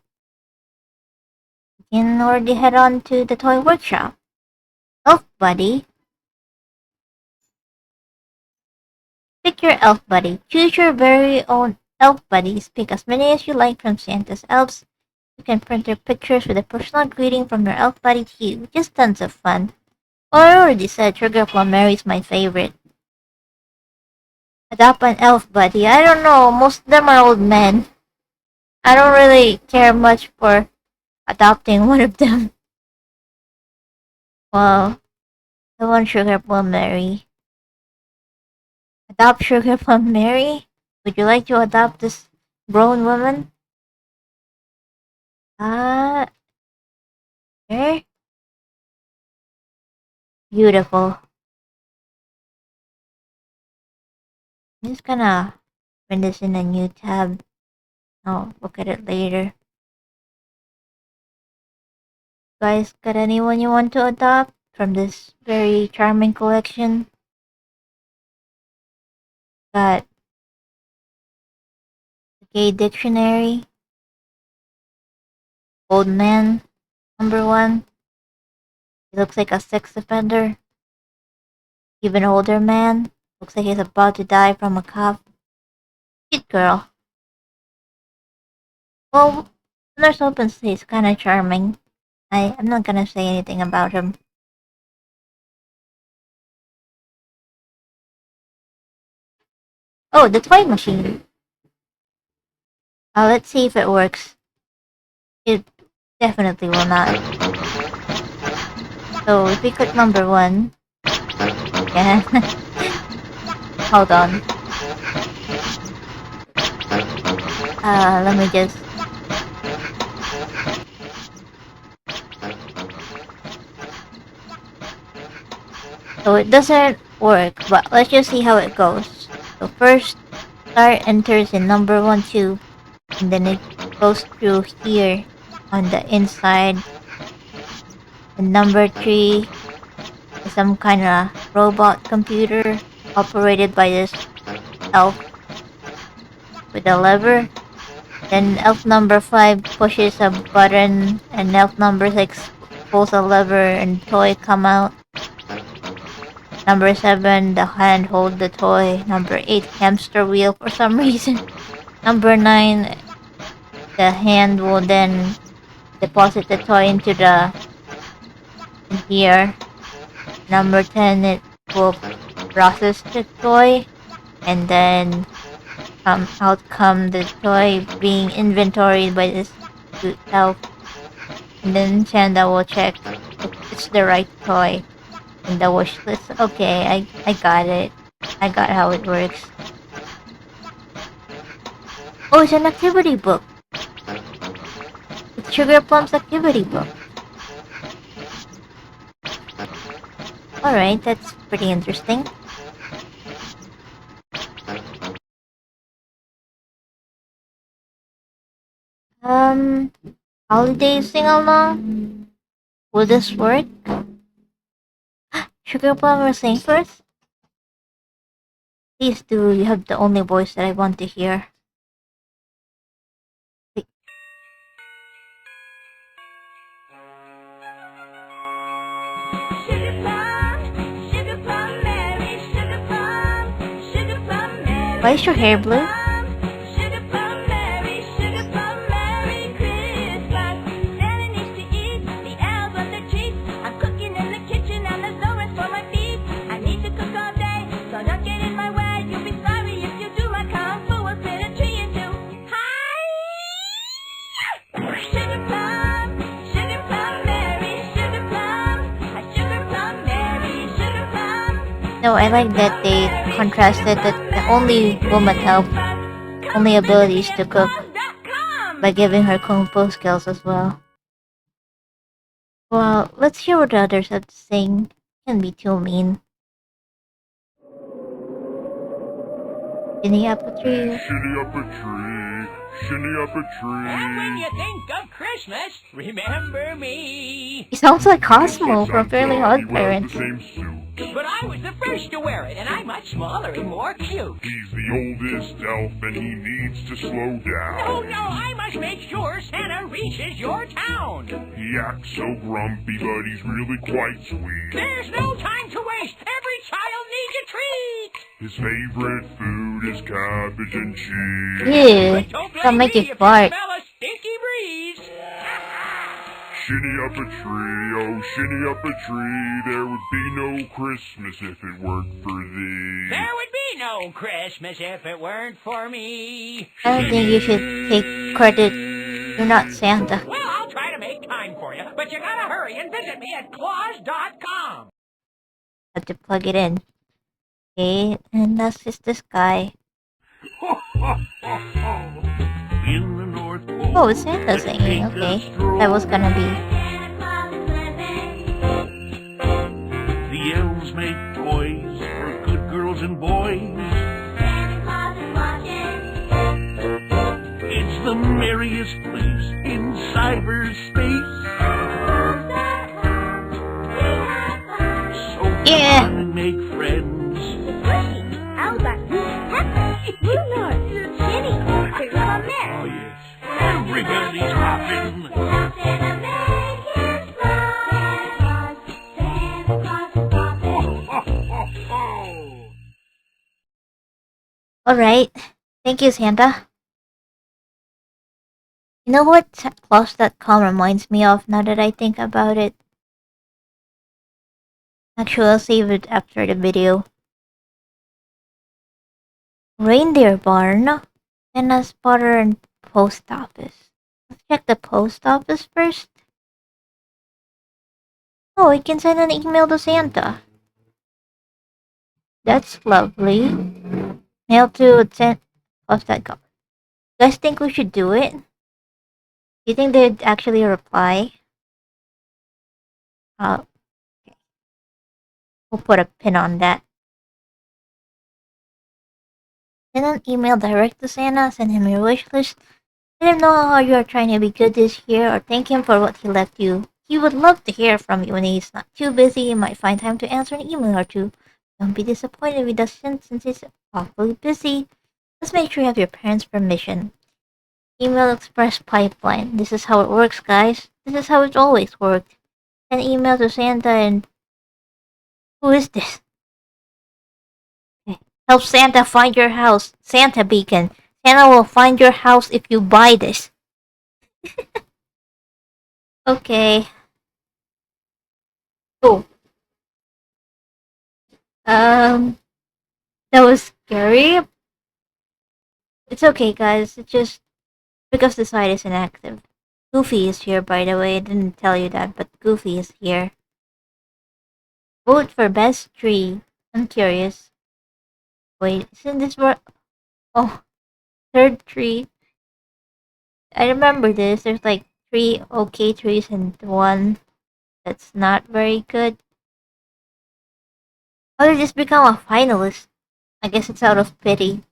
we can already head on to the toy workshop. Elf buddy. Pick your elf buddy. Choose your very own elf buddies. Pick as many as you like from Santa's elves. You can print their pictures with a personal greeting from your elf buddy to you. Just tons of fun. Well, I already said Sugar Plum Mary's my favorite. Adopt an elf buddy. I don't know. Most of them are old men. I don't really care much for adopting one of them. Well, I want Sugar Plum Mary. Adopt Sugar Plum Mary? Would you like to adopt this grown woman? There? Beautiful. I'm just gonna put this in a new tab. I'll look at it later. Guys, got anyone you want to adopt from this very charming collection? Got the Gay Dictionary, Old Man, #1. He looks like a sex offender. Even older man, looks like he's about to die from a cough. Cute girl. Well, Nurse Open stays kinda charming. I'm not gonna say anything about him. Oh, the toy machine. Let's see if it works. It definitely will not. So if we click #1, yeah. Hold on. Let me just. So it doesn't work, but let's just see how it goes. So first, star enters in #1 tube, and then it goes through here on the inside. And #3 is some kind of robot computer operated by this elf with a lever. Then elf #5 pushes a button, and elf #6 pulls a lever, and toy come out. #7, the hand hold the toy. #8, hamster wheel for some reason. #9, the hand will then deposit the toy into the in here. #10, it will process the toy, and then out come the toy being inventoried by this elf. And then Chanda will check if it's the right toy in the wish list. Okay, I got it. I got how it works. Oh, it's an activity book. It's Sugar Plum's activity book. Alright, that's pretty interesting. Holiday sing-along? Will this work? Sugar Plum will sing first? Please do, you have the only voice that I want to hear. Why is your hair blue? No, I like that they contrasted that the only woman help, only abilities to cook by giving her kung fu skills as well. Well, let's hear what the others have to sing. Can be too mean. Shinny apple tree. Shinny up a tree, shinny up a And when tree. you think of Christmas, remember me. He sounds like Looks like Cosmo from Fairly Santa, he Odd wears Parents. the same suit. But I was the first to wear it, and I'm much smaller and more cute. He's the oldest elf and he needs to slow down. Oh no, I must make sure Santa reaches your town. He acts so grumpy, but he's really quite sweet. There's no time to waste. Every child needs a treat. His favorite food is cabbage and cheese. Ew, But don't that'll blame make me you if fart. you smell a stinky breeze. Shinny up a tree, oh shinny up a tree. There would be no Christmas if it weren't for thee. There would be no Christmas if it weren't for me. I don't think you should take credit. You're not Santa. Well, I'll try to make time for you, but you gotta hurry and visit me at claus.com. Have to plug it in. Okay, and that's just this guy. In the North Pole. Oh, it's Santa singing. Okay, that was gonna be. The elves make toys for good girls and boys. It's the merriest place in cyberspace. So Yeah. come and make friends. How about you? Happy? You know it. Shinny. Here's a mess. Oh yes, everybody's hopping. Alright. Thank you, Santa. You know what Claus.com reminds me of now that I think about it? Actually, I'll save it after the video. Reindeer barn. And a spotter and post office. Let's check the post office first. Oh, we can send an email to Santa. That's lovely. Mail to post.com. You guys think we should do it? Do you think they'd actually reply? Okay. We'll put a pin on that. Send an email direct to Santa, send him your wish list, let him know how you are trying to be good this year, or thank him for what he left you. He would love to hear from you when he's not too busy. He might find time to answer an email or two. Don't be disappointed with us since he's awfully busy. Let's make sure you have your parents' permission. Email Express Pipeline. This is how it works, guys. This is how it's always worked. Send email to Santa and... Who is this? Okay. Help Santa find your house. Santa Beacon. Santa will find your house if you buy this. Okay. Cool. That was scary. It's okay, guys. It's just because the site is inactive. Goofy is here, by the way. I didn't tell you that, but Goofy is here. Vote for best tree. I'm curious. Wait, isn't this where... Oh, third tree. I remember this. There's like 3 okay trees and 1 that's not very good. How did you just become a finalist? I guess it's out of pity.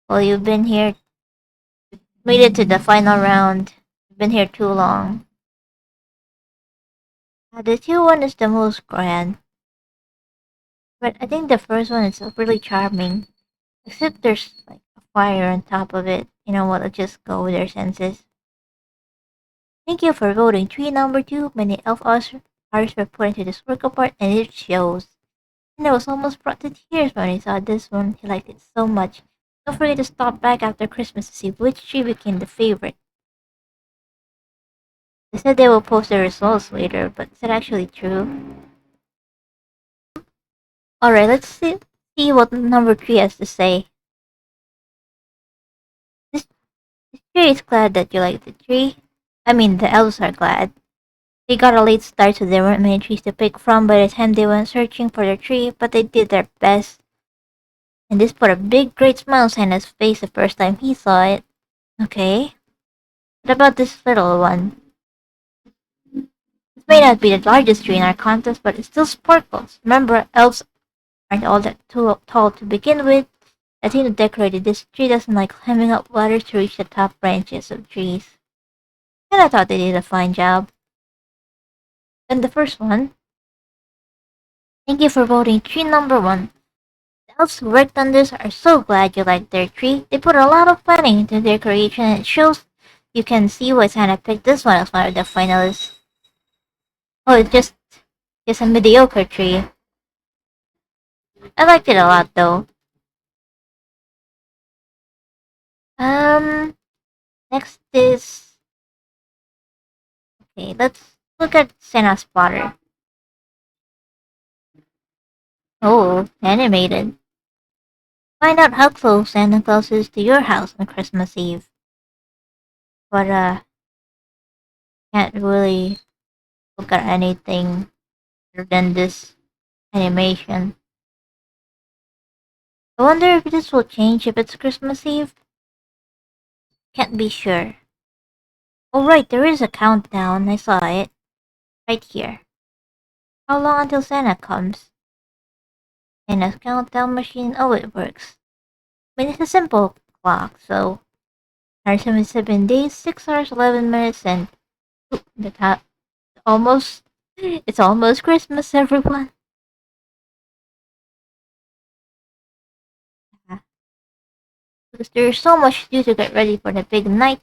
Well, you've been here, made it to the final round. You've been here too long. The 2-1 is the most grand. But I think the first one is really charming. Except there's like a fire on top of it. You know what, let's just go with their senses. Thank you for voting tree number 2. Many elf hours were put into this work of art and it shows. And I was almost brought to tears when I saw this one. He liked it so much. Don't forget to stop back after Christmas to see which tree became the favorite. They said they will post the results later, but is that actually true? Alright, let's see what number 3 has to say. This tree is glad that you like the tree. I mean, the elves are glad. They got a late start, so there weren't many trees to pick from by the time they went searching for their tree, but they did their best. And this put a big, great smile on Santa's face the first time he saw it. Okay. What about this little one? It may not be the largest tree in our contest, but it still sparkles. Remember, elves aren't all that too tall to begin with. The team who decorated this tree doesn't like climbing up ladders to reach the top branches of trees. And I thought they did a fine job. And the first one. Thank you for voting tree number 1. The elves who worked on this are so glad you liked their tree. They put a lot of planning into their creation and it shows. You can see why Santa picked this one as one of the finalists. Oh, it's a mediocre tree. I liked it a lot though. Next is... Okay, let's look at Santa's spotter. Oh, animated. Find out how close Santa Claus is to your house on Christmas Eve. But, can't really look at anything other than this animation. I wonder if this will change if it's Christmas Eve? Can't be sure. Oh right, there is a countdown, I saw it. Right here. How long until Santa comes? And a countdown machine, oh it works. I mean it's a simple clock, so 177 days, 6 hours, 11 minutes, and the top almost it's almost Christmas, everyone. Because there's so much to do to get ready for the big night,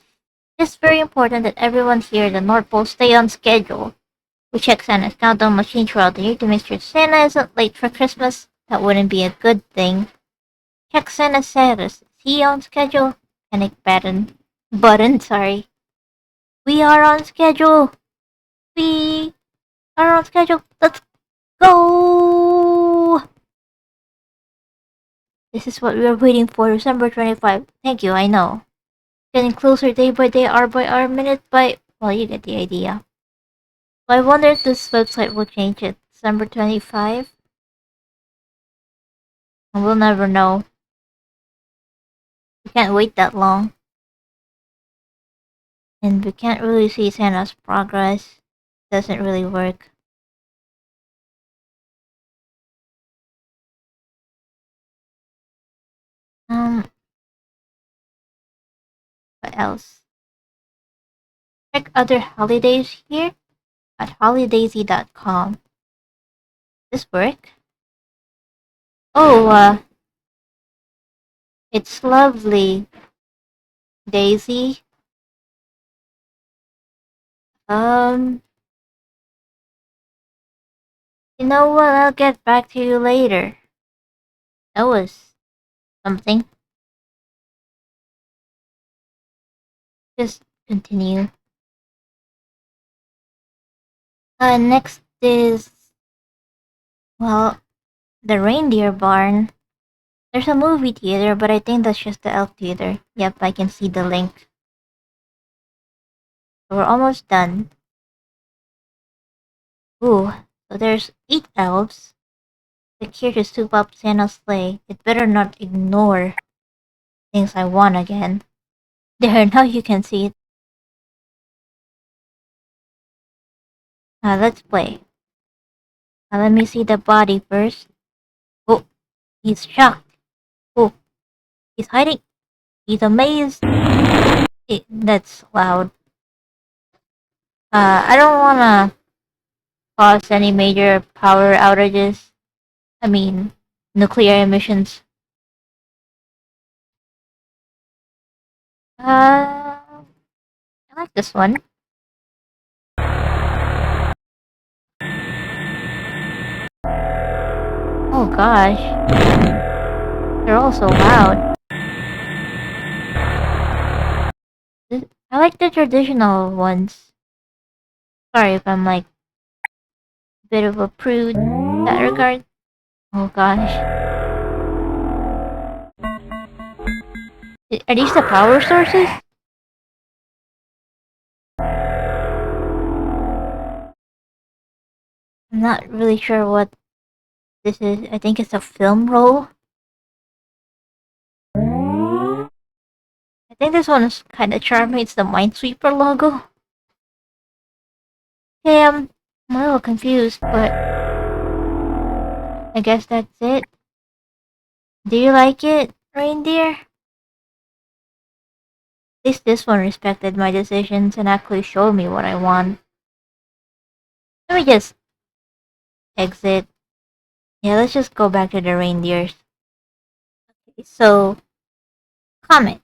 it's very important that everyone here at the North Pole stay on schedule. We check Santa's countdown machine throughout the year to make sure Santa isn't late for Christmas. That wouldn't be a good thing. Check Santa's status. Is he on schedule? Panic button, sorry. We are on schedule. We are on schedule. Let's go! This is what we were waiting for, December 25. Thank you, I know. Getting closer day by day, hour by hour, minute by... Well, you get the idea. So I wonder if this website will change it. December 25? And we'll never know. We can't wait that long. And we can't really see Santa's progress. Doesn't really work. What else? Check other holidays here at hollydaisy.com. This work? Oh, it's lovely. Daisy. You know what? I'll get back to you later. That was something. Just continue. Next is, well, the reindeer barn. There's a movie theater, but I think that's just the elf theater. Yep, I can see the link. So we're almost done. Ooh, so there's 8 elves. Click here to soup up Santa's sleigh. It better not ignore things I want again. There, now you can see it. Let's play. Let me see the body first. Oh, he's shocked. Oh, he's hiding. He's amazed. That's loud. I don't wanna cause any major power outages. I mean, nuclear emissions. I like this one. Oh gosh. They're all so loud. I like the traditional ones. Sorry if I'm like a bit of a prude in that regard. Oh gosh. Are these the power sources? I'm not really sure what this is. I think it's a film roll. I think this one is kind of charming. It's the Minesweeper logo. Okay, I'm a little confused, but I guess that's it. Do you like it, reindeer? At least this one respected my decisions and actually showed me what I want. Let me just exit. Yeah, let's just go back to the reindeers. Okay, so, comment.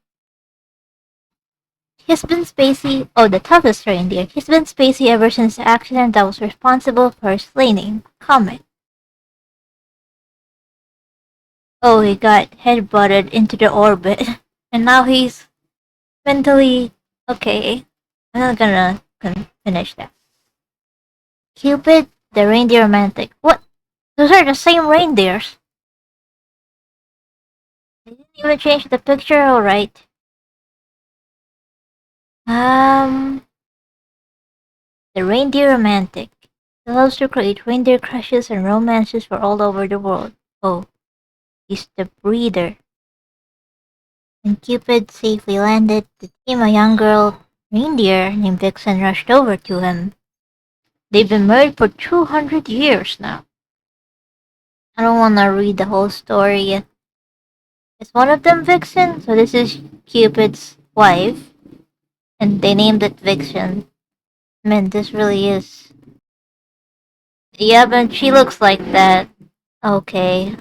He's been spacey. Oh, the toughest reindeer. He's been spacey ever since the accident that was responsible for his laning. Comment. Oh, he got head-butted into the orbit. And now he's mentally okay. I'm not gonna finish that. Cupid, the reindeer romantic. What? Those are the same reindeers. They didn't even change the picture, alright. The reindeer romantic. He loves to create reindeer crushes and romances for all over the world. Oh, he's the breeder. When Cupid safely landed, the team, a young girl reindeer named Vixen, rushed over to him. They've been married for 200 years now. I don't want to read the whole story. Is one of them Vixen? So this is Cupid's wife, and they named it Vixen. Man, this really is. Yeah, but she looks like that. Okay,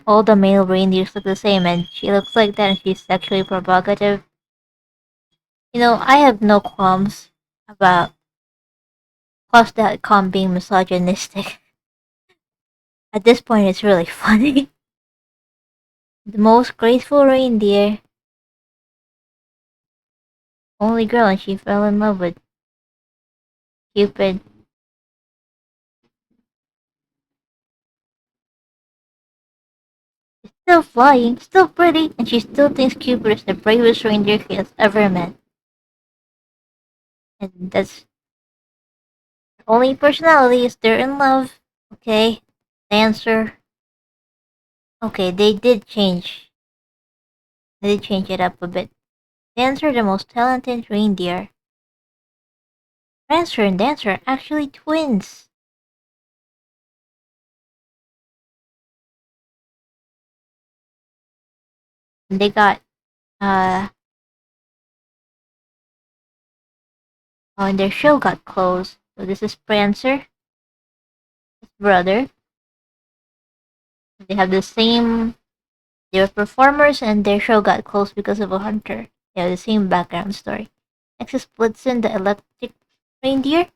all the male reindeers look the same, and she looks like that, and she's sexually provocative. I have no qualms about Post.com being misogynistic. At this point, it's really funny. The most graceful reindeer. Only girl, and she fell in love with Cupid. She's still flying, still pretty, and she still thinks Cupid is the bravest reindeer she has ever met. And that's her only personality is they're in love. Okay, dancer. Okay, they did change. They did change it up a bit. Dancer, the most talented reindeer. Prancer and Dancer are actually twins. And they got and their show got closed. So this is Prancer, his brother. They have the same. They were performers, and their show got closed because of a hunter. They have the same background story. Next is Blitzen, the electric reindeer.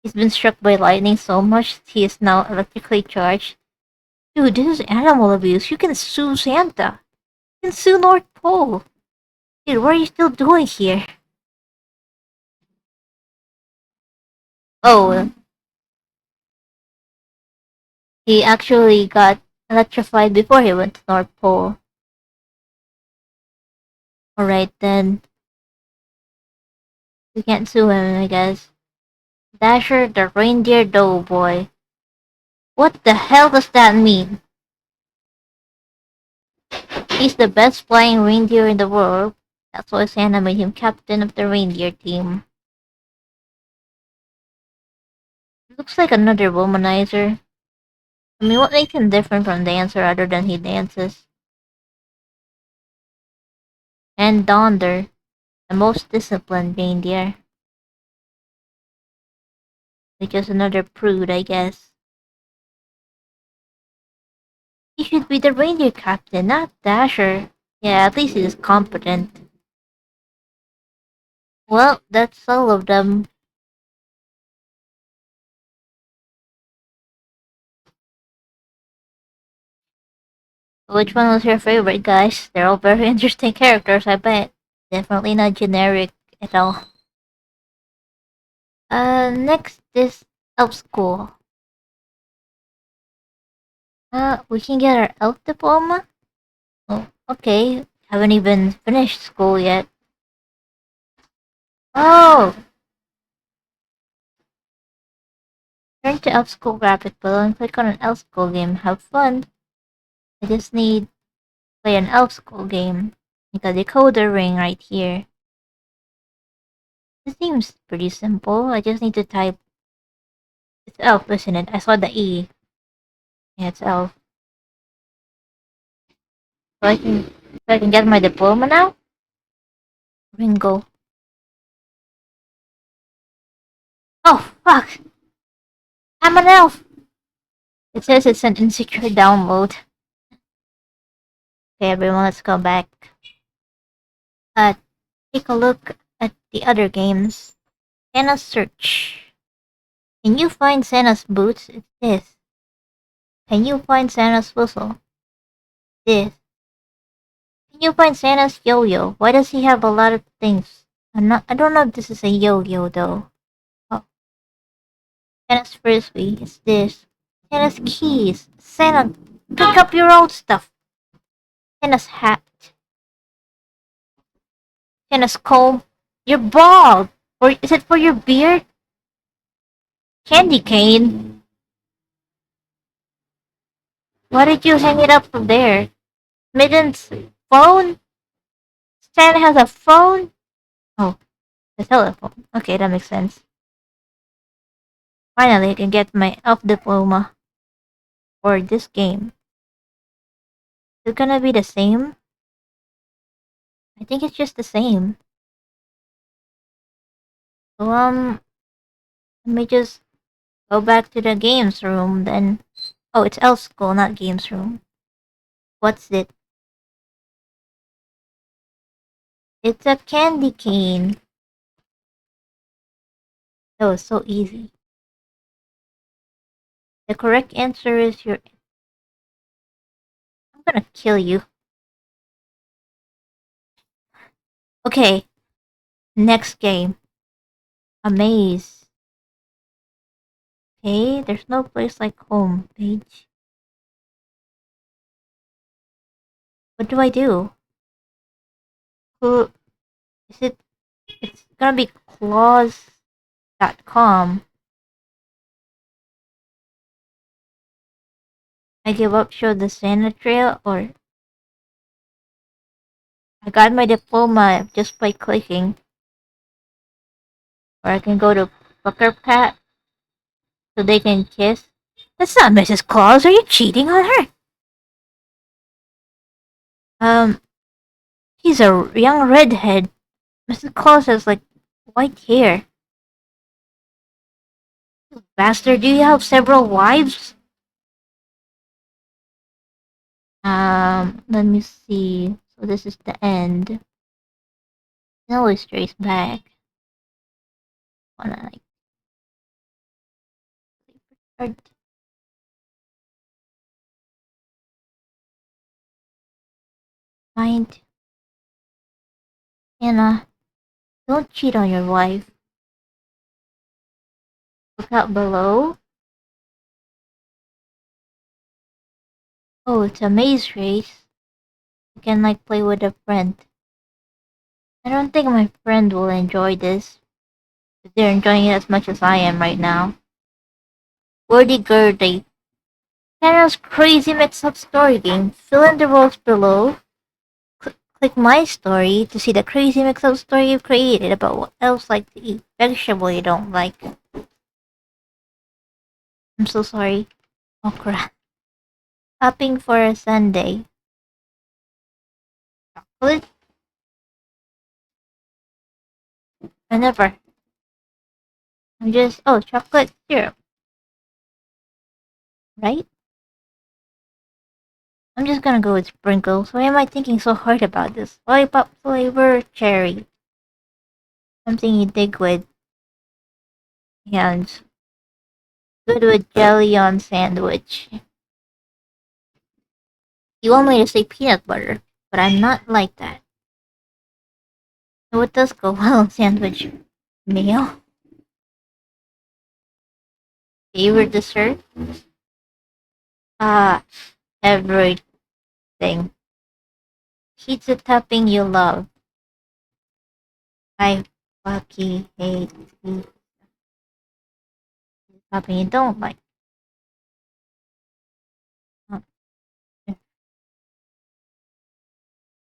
He's been struck by lightning so much he is now electrically charged. Dude, this is animal abuse. You can sue Santa. You can sue North Pole. Dude, what are you still doing here? Oh, he actually got electrified before he went to North Pole. Alright then. We can't sue him, I guess. Dasher the reindeer doughboy. What the hell does that mean? He's the best flying reindeer in the world. That's why Santa made him captain of the reindeer team. Looks like another womanizer. I mean, what makes him different from Dancer other than he dances? And Donder, the most disciplined reindeer. Like just another prude, I guess. He should be the reindeer captain, not Dasher. Yeah, at least he's competent. Well, that's all of them. Which one was your favorite, guys? They're all very interesting characters, I bet. Definitely not generic at all. Next is Elf School. We can get our Elf diploma? Oh, okay. Haven't even finished school yet. Oh! Turn to Elf School graphic below and click on an Elf School game. Have fun. I just need to play an Elf School game. Like a decoder ring right here. This seems pretty simple. I just need to type. It's Elf, isn't it? I saw the E. Yeah, it's Elf. So I can get my diploma now? Ringo. Oh, fuck! I'm an elf! It says it's an insecure download. Okay, everyone, let's go back. Uh, take a look at the other games. Santa's Search. Can you find Santa's boots? It's this. Can you find Santa's whistle? This. Can you find Santa's yo-yo? Why does he have a lot of things? I don't know if this is a yo-yo though. Oh. Santa's frisbee. It's this. Santa's keys. Santa, pick up your old stuff. Santa's hat. Santa's comb. You're bald. Or is it for your beard? Candy cane. Why did you hang it up from there? Midden's phone? Santa has a phone? Oh, the telephone. Okay, that makes sense. Finally, I can get my elf diploma for this game. Is it gonna be the same? I think it's just the same. So, let me just go back to the games room then. Oh, it's elf school, not games room. What's it? It's a candy cane. That was so easy. The correct answer is your. I'm gonna kill you. Okay, next game. A maze. Okay, there's no place like home page. What do I do? Who is it? It's gonna be claws.com. I give up, show the Santa trail, or I got my diploma just by clicking. Or I can go to Pucker Pat so they can kiss. That's not Mrs. Claus. Are you cheating on her? He's a young redhead. Mrs. Claus has like white hair. Bastard, do you have several wives? Let me see. So this is the end. It always trace back. Wanna like find Anna. Don't cheat on your wife. Look out below. Oh, it's a maze race. You can like play with a friend. I don't think my friend will enjoy this. If they're enjoying it as much as I am right now. Wordy-gurdy. Santa's crazy mix-up story game. Fill in the roles below. Click my story to see the crazy mix-up story you've created about what else like to eat. Vegetable you don't like. I'm so sorry. Okra. Shopping for a Sunday. Chocolate? I never. I'm just, oh, chocolate syrup. Right? I'm just gonna go with sprinkles. Why am I thinking so hard about this? Lollipop flavor, cherry. Something you dig with. And good with jelly on sandwich. You want me to say peanut butter, but I'm not like that. So what does go well on sandwich? Mayo? Favorite dessert? Ah, everything. Pizza topping you love. I fucking hate pizza. Something you don't like. Oh,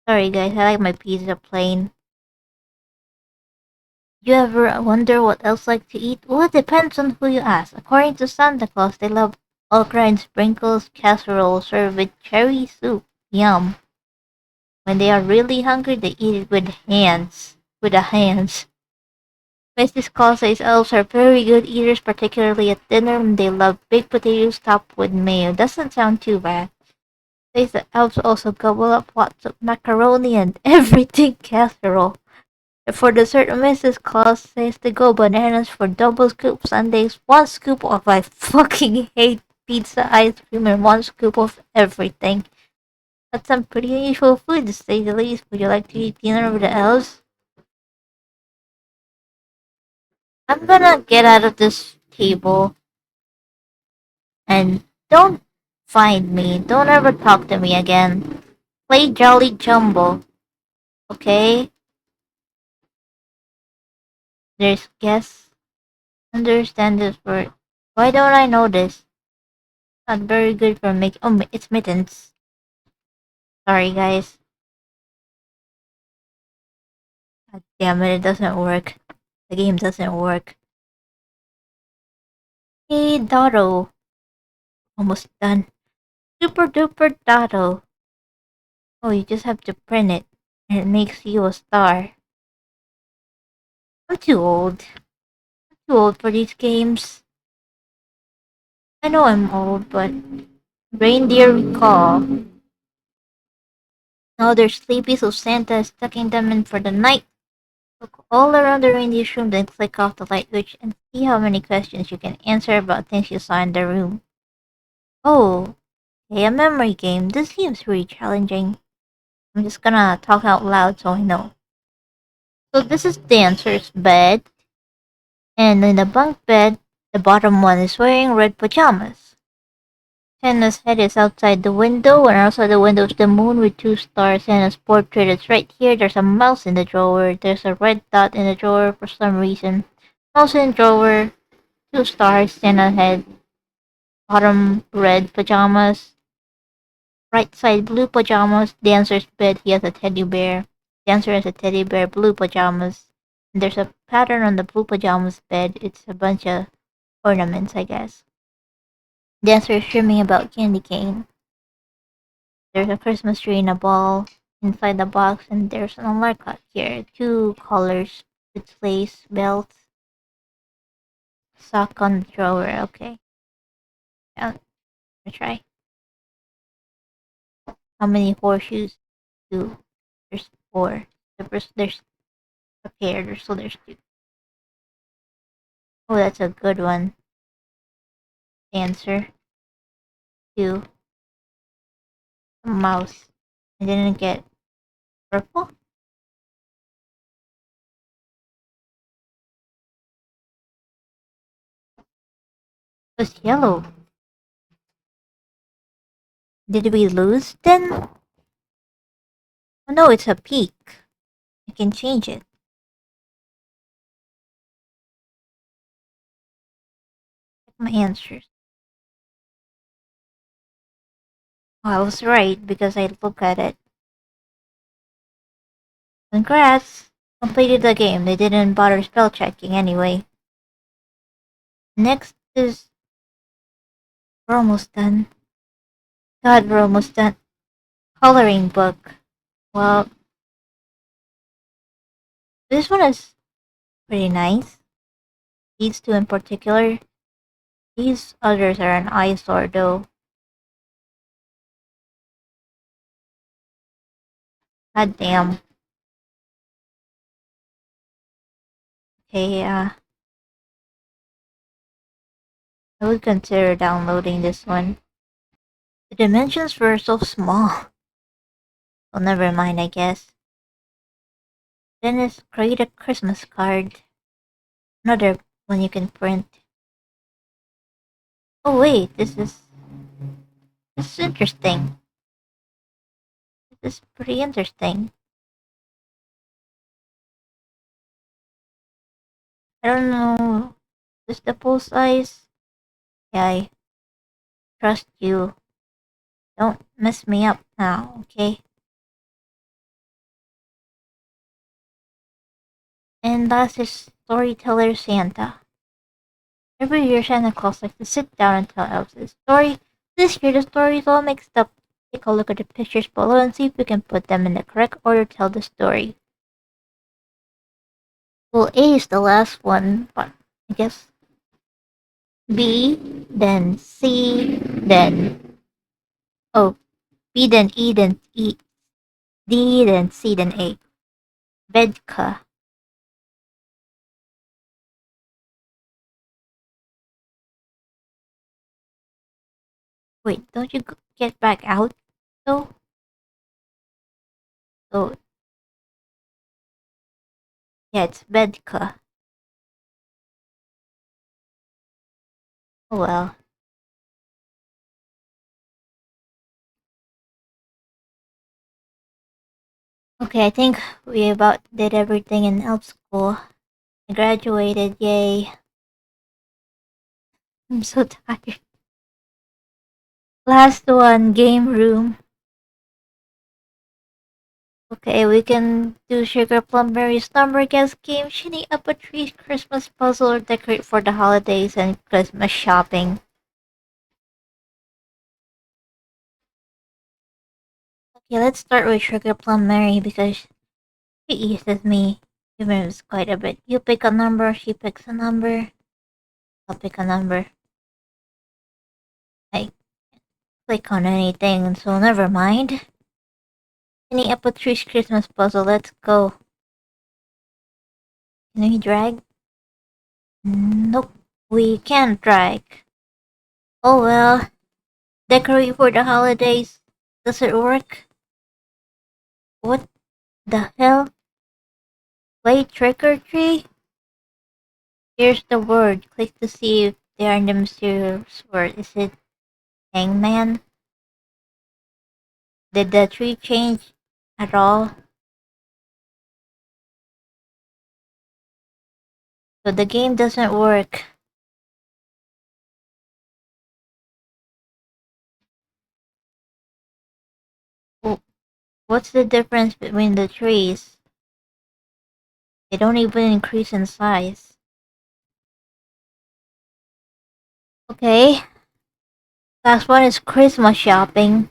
sorry guys, I like my pizza plain. You ever wonder what else like to eat? Well, it depends on who you ask. According to Santa Claus, they love okra and sprinkles casserole served with cherry soup. Yum. When they are really hungry, they eat it with hands. With the hands. Mrs. Claus says elves are very good eaters, particularly at dinner, and they love baked potatoes topped with mayo. Doesn't sound too bad. Says the elves also gobble up lots of macaroni and everything casserole. For dessert, Mrs. Claus says to go bananas for double scoop sundaes, one scoop of I fucking hate pizza, ice cream, and one scoop of everything. That's some pretty unusual food, to say the least. Would you like to eat dinner with the elves? I'm gonna get out of this table and don't find me. Don't ever talk to me again. Play Jolly Jumbo, okay? There's guess. Understand this word. Why don't I know this? Not very good for making. Oh, it's mittens. Sorry, guys. God damn it, it doesn't work. The game doesn't work. Hey, Dotto. Almost done. Super duper Dotto. Oh, you just have to print it, and it makes you a star. I'm too old. I'm too old for these games. I know I'm old, but reindeer recall. Now they're sleepy, so Santa is tucking them in for the night. Look all around the reindeer's room, then click off the light switch and see how many questions you can answer about things you saw in the room. Oh, okay, a memory game. This seems really challenging. I'm just gonna talk out loud so I know. So this is Dancer's bed, and in the bunk bed, the bottom one is wearing red pajamas. Santa's head is outside the window, and outside the window is the moon with two stars. Santa's portrait is right here. There's a mouse in the drawer. There's a red dot in the drawer for some reason. Mouse in the drawer, two stars, Santa head, bottom red pajamas, right side blue pajamas, dancer's bed, he has a teddy bear. Dancer has a teddy bear, blue pajamas. And there's a pattern on the blue pajamas bed. It's a bunch of ornaments, I guess. Dancer is dreaming about candy cane. There's a Christmas tree in a ball inside the box, and there's an alarm clock here. Two collars with lace belts. Sock on the drawer. Okay, yeah, let's try. How many horseshoes? Two. There's four. There's a pair. So there's two. Oh, that's a good one. Answer. Two. A mouse. I didn't get purple. It was yellow. Did we lose then? Oh no, it's a peak. I can change it. Check my answers. Oh, I was right because I look at it. Congrats! Completed the game. They didn't bother spell checking anyway. Next is... We're almost done. God, we're almost done. Coloring book. Well, this one is pretty nice. These two in particular. These others are an eyesore though. God damn. Okay, I would consider downloading this one. The dimensions were so small. Well, never mind, I guess. Then is create a Christmas card. Another one you can print. Oh wait, this is interesting. This is pretty interesting. I don't know. Is the full size? I trust you. Don't mess me up now, okay? And last is Storyteller Santa. Every year Santa Claus likes to sit down and tell elves a story. This year the story is all mixed up. Take a look at the pictures below and see if we can put them in the correct order to tell the story. Well, A is the last one, but I guess B, then C, then oh, B, then E, then E, D, then C, then A. Bedka. Wait, don't you get back out though? Oh, yeah, it's Bedka. Oh well. Okay, I think we about did everything in elf school. I graduated, yay. I'm so tired. Last one, game room. Okay, we can do Sugar Plum Berry's number guess game, Shinny Up a Tree, Christmas puzzle, or decorate for the holidays and Christmas shopping. Okay, let's start with Sugar Plum Mary because she eases me. She moves quite a bit. You pick a number, she picks a number. I'll pick a number. I click on anything, so never mind. Shinny Up a Tree's Christmas puzzle, let's go. Can we drag? Nope, we can't drag. Oh well. Decorate for the holidays. Does it work? What the hell? Play trick or treat? Here's the word. Click to see if they are in the mysterious word. Is it hangman? Did the tree change at all? So the game doesn't work. What's the difference between the trees? They don't even increase in size. Okay. Last one is Christmas shopping.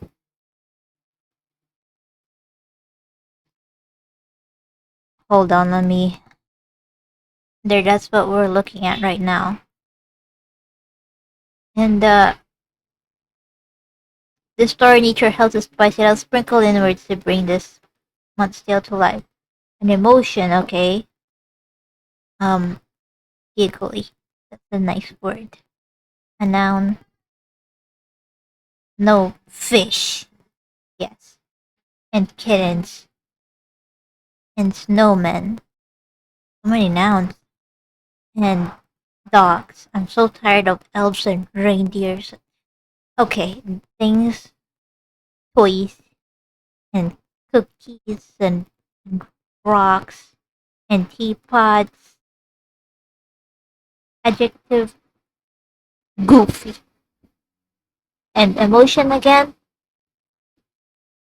Hold on, let me. There, that's what we're looking at right now. And the story nature helps us spice it out, sprinkle in words to bring this month's tale to life. An emotion, okay. Giggly. That's a nice word. A noun. No, fish. Yes. And kittens. And snowmen. So many nouns. And dogs. I'm so tired of elves and reindeers. Okay, things, toys, and cookies, and rocks, and teapots. Adjective, goofy. And emotion again?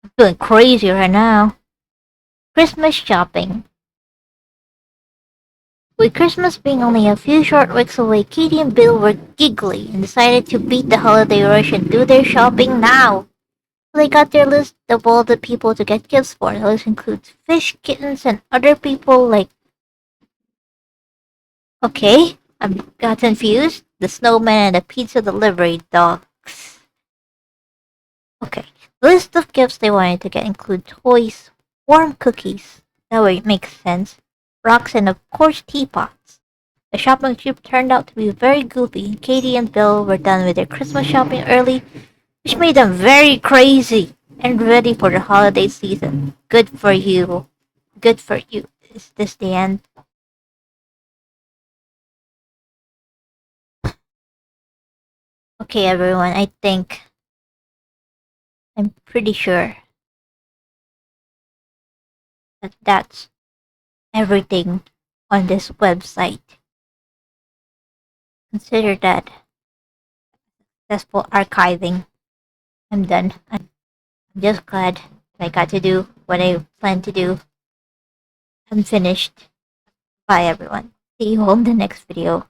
I'm feeling crazy right now. Christmas shopping. With Christmas being only a few short weeks away, Katie and Bill were giggly and decided to beat the holiday rush and do their shopping now. So they got their list of all the people to get gifts for. The list includes fish, kittens, and other people like. Okay, I got confused. The snowman and the pizza delivery dogs. Okay, the list of gifts they wanted to get include toys, warm cookies. That way it makes sense. Rocks and of course teapots. The shopping trip turned out to be very goofy. Katie and Bill were done with their Christmas shopping early, which made them very crazy and ready for the holiday season. Good for you. Good for you. Is this the end? Okay, everyone, I'm pretty sure that that's everything on this website. Consider that successful archiving. I'm done. I'm just glad that I got to do what I planned to do. I'm finished. Bye everyone. See you all in the next video.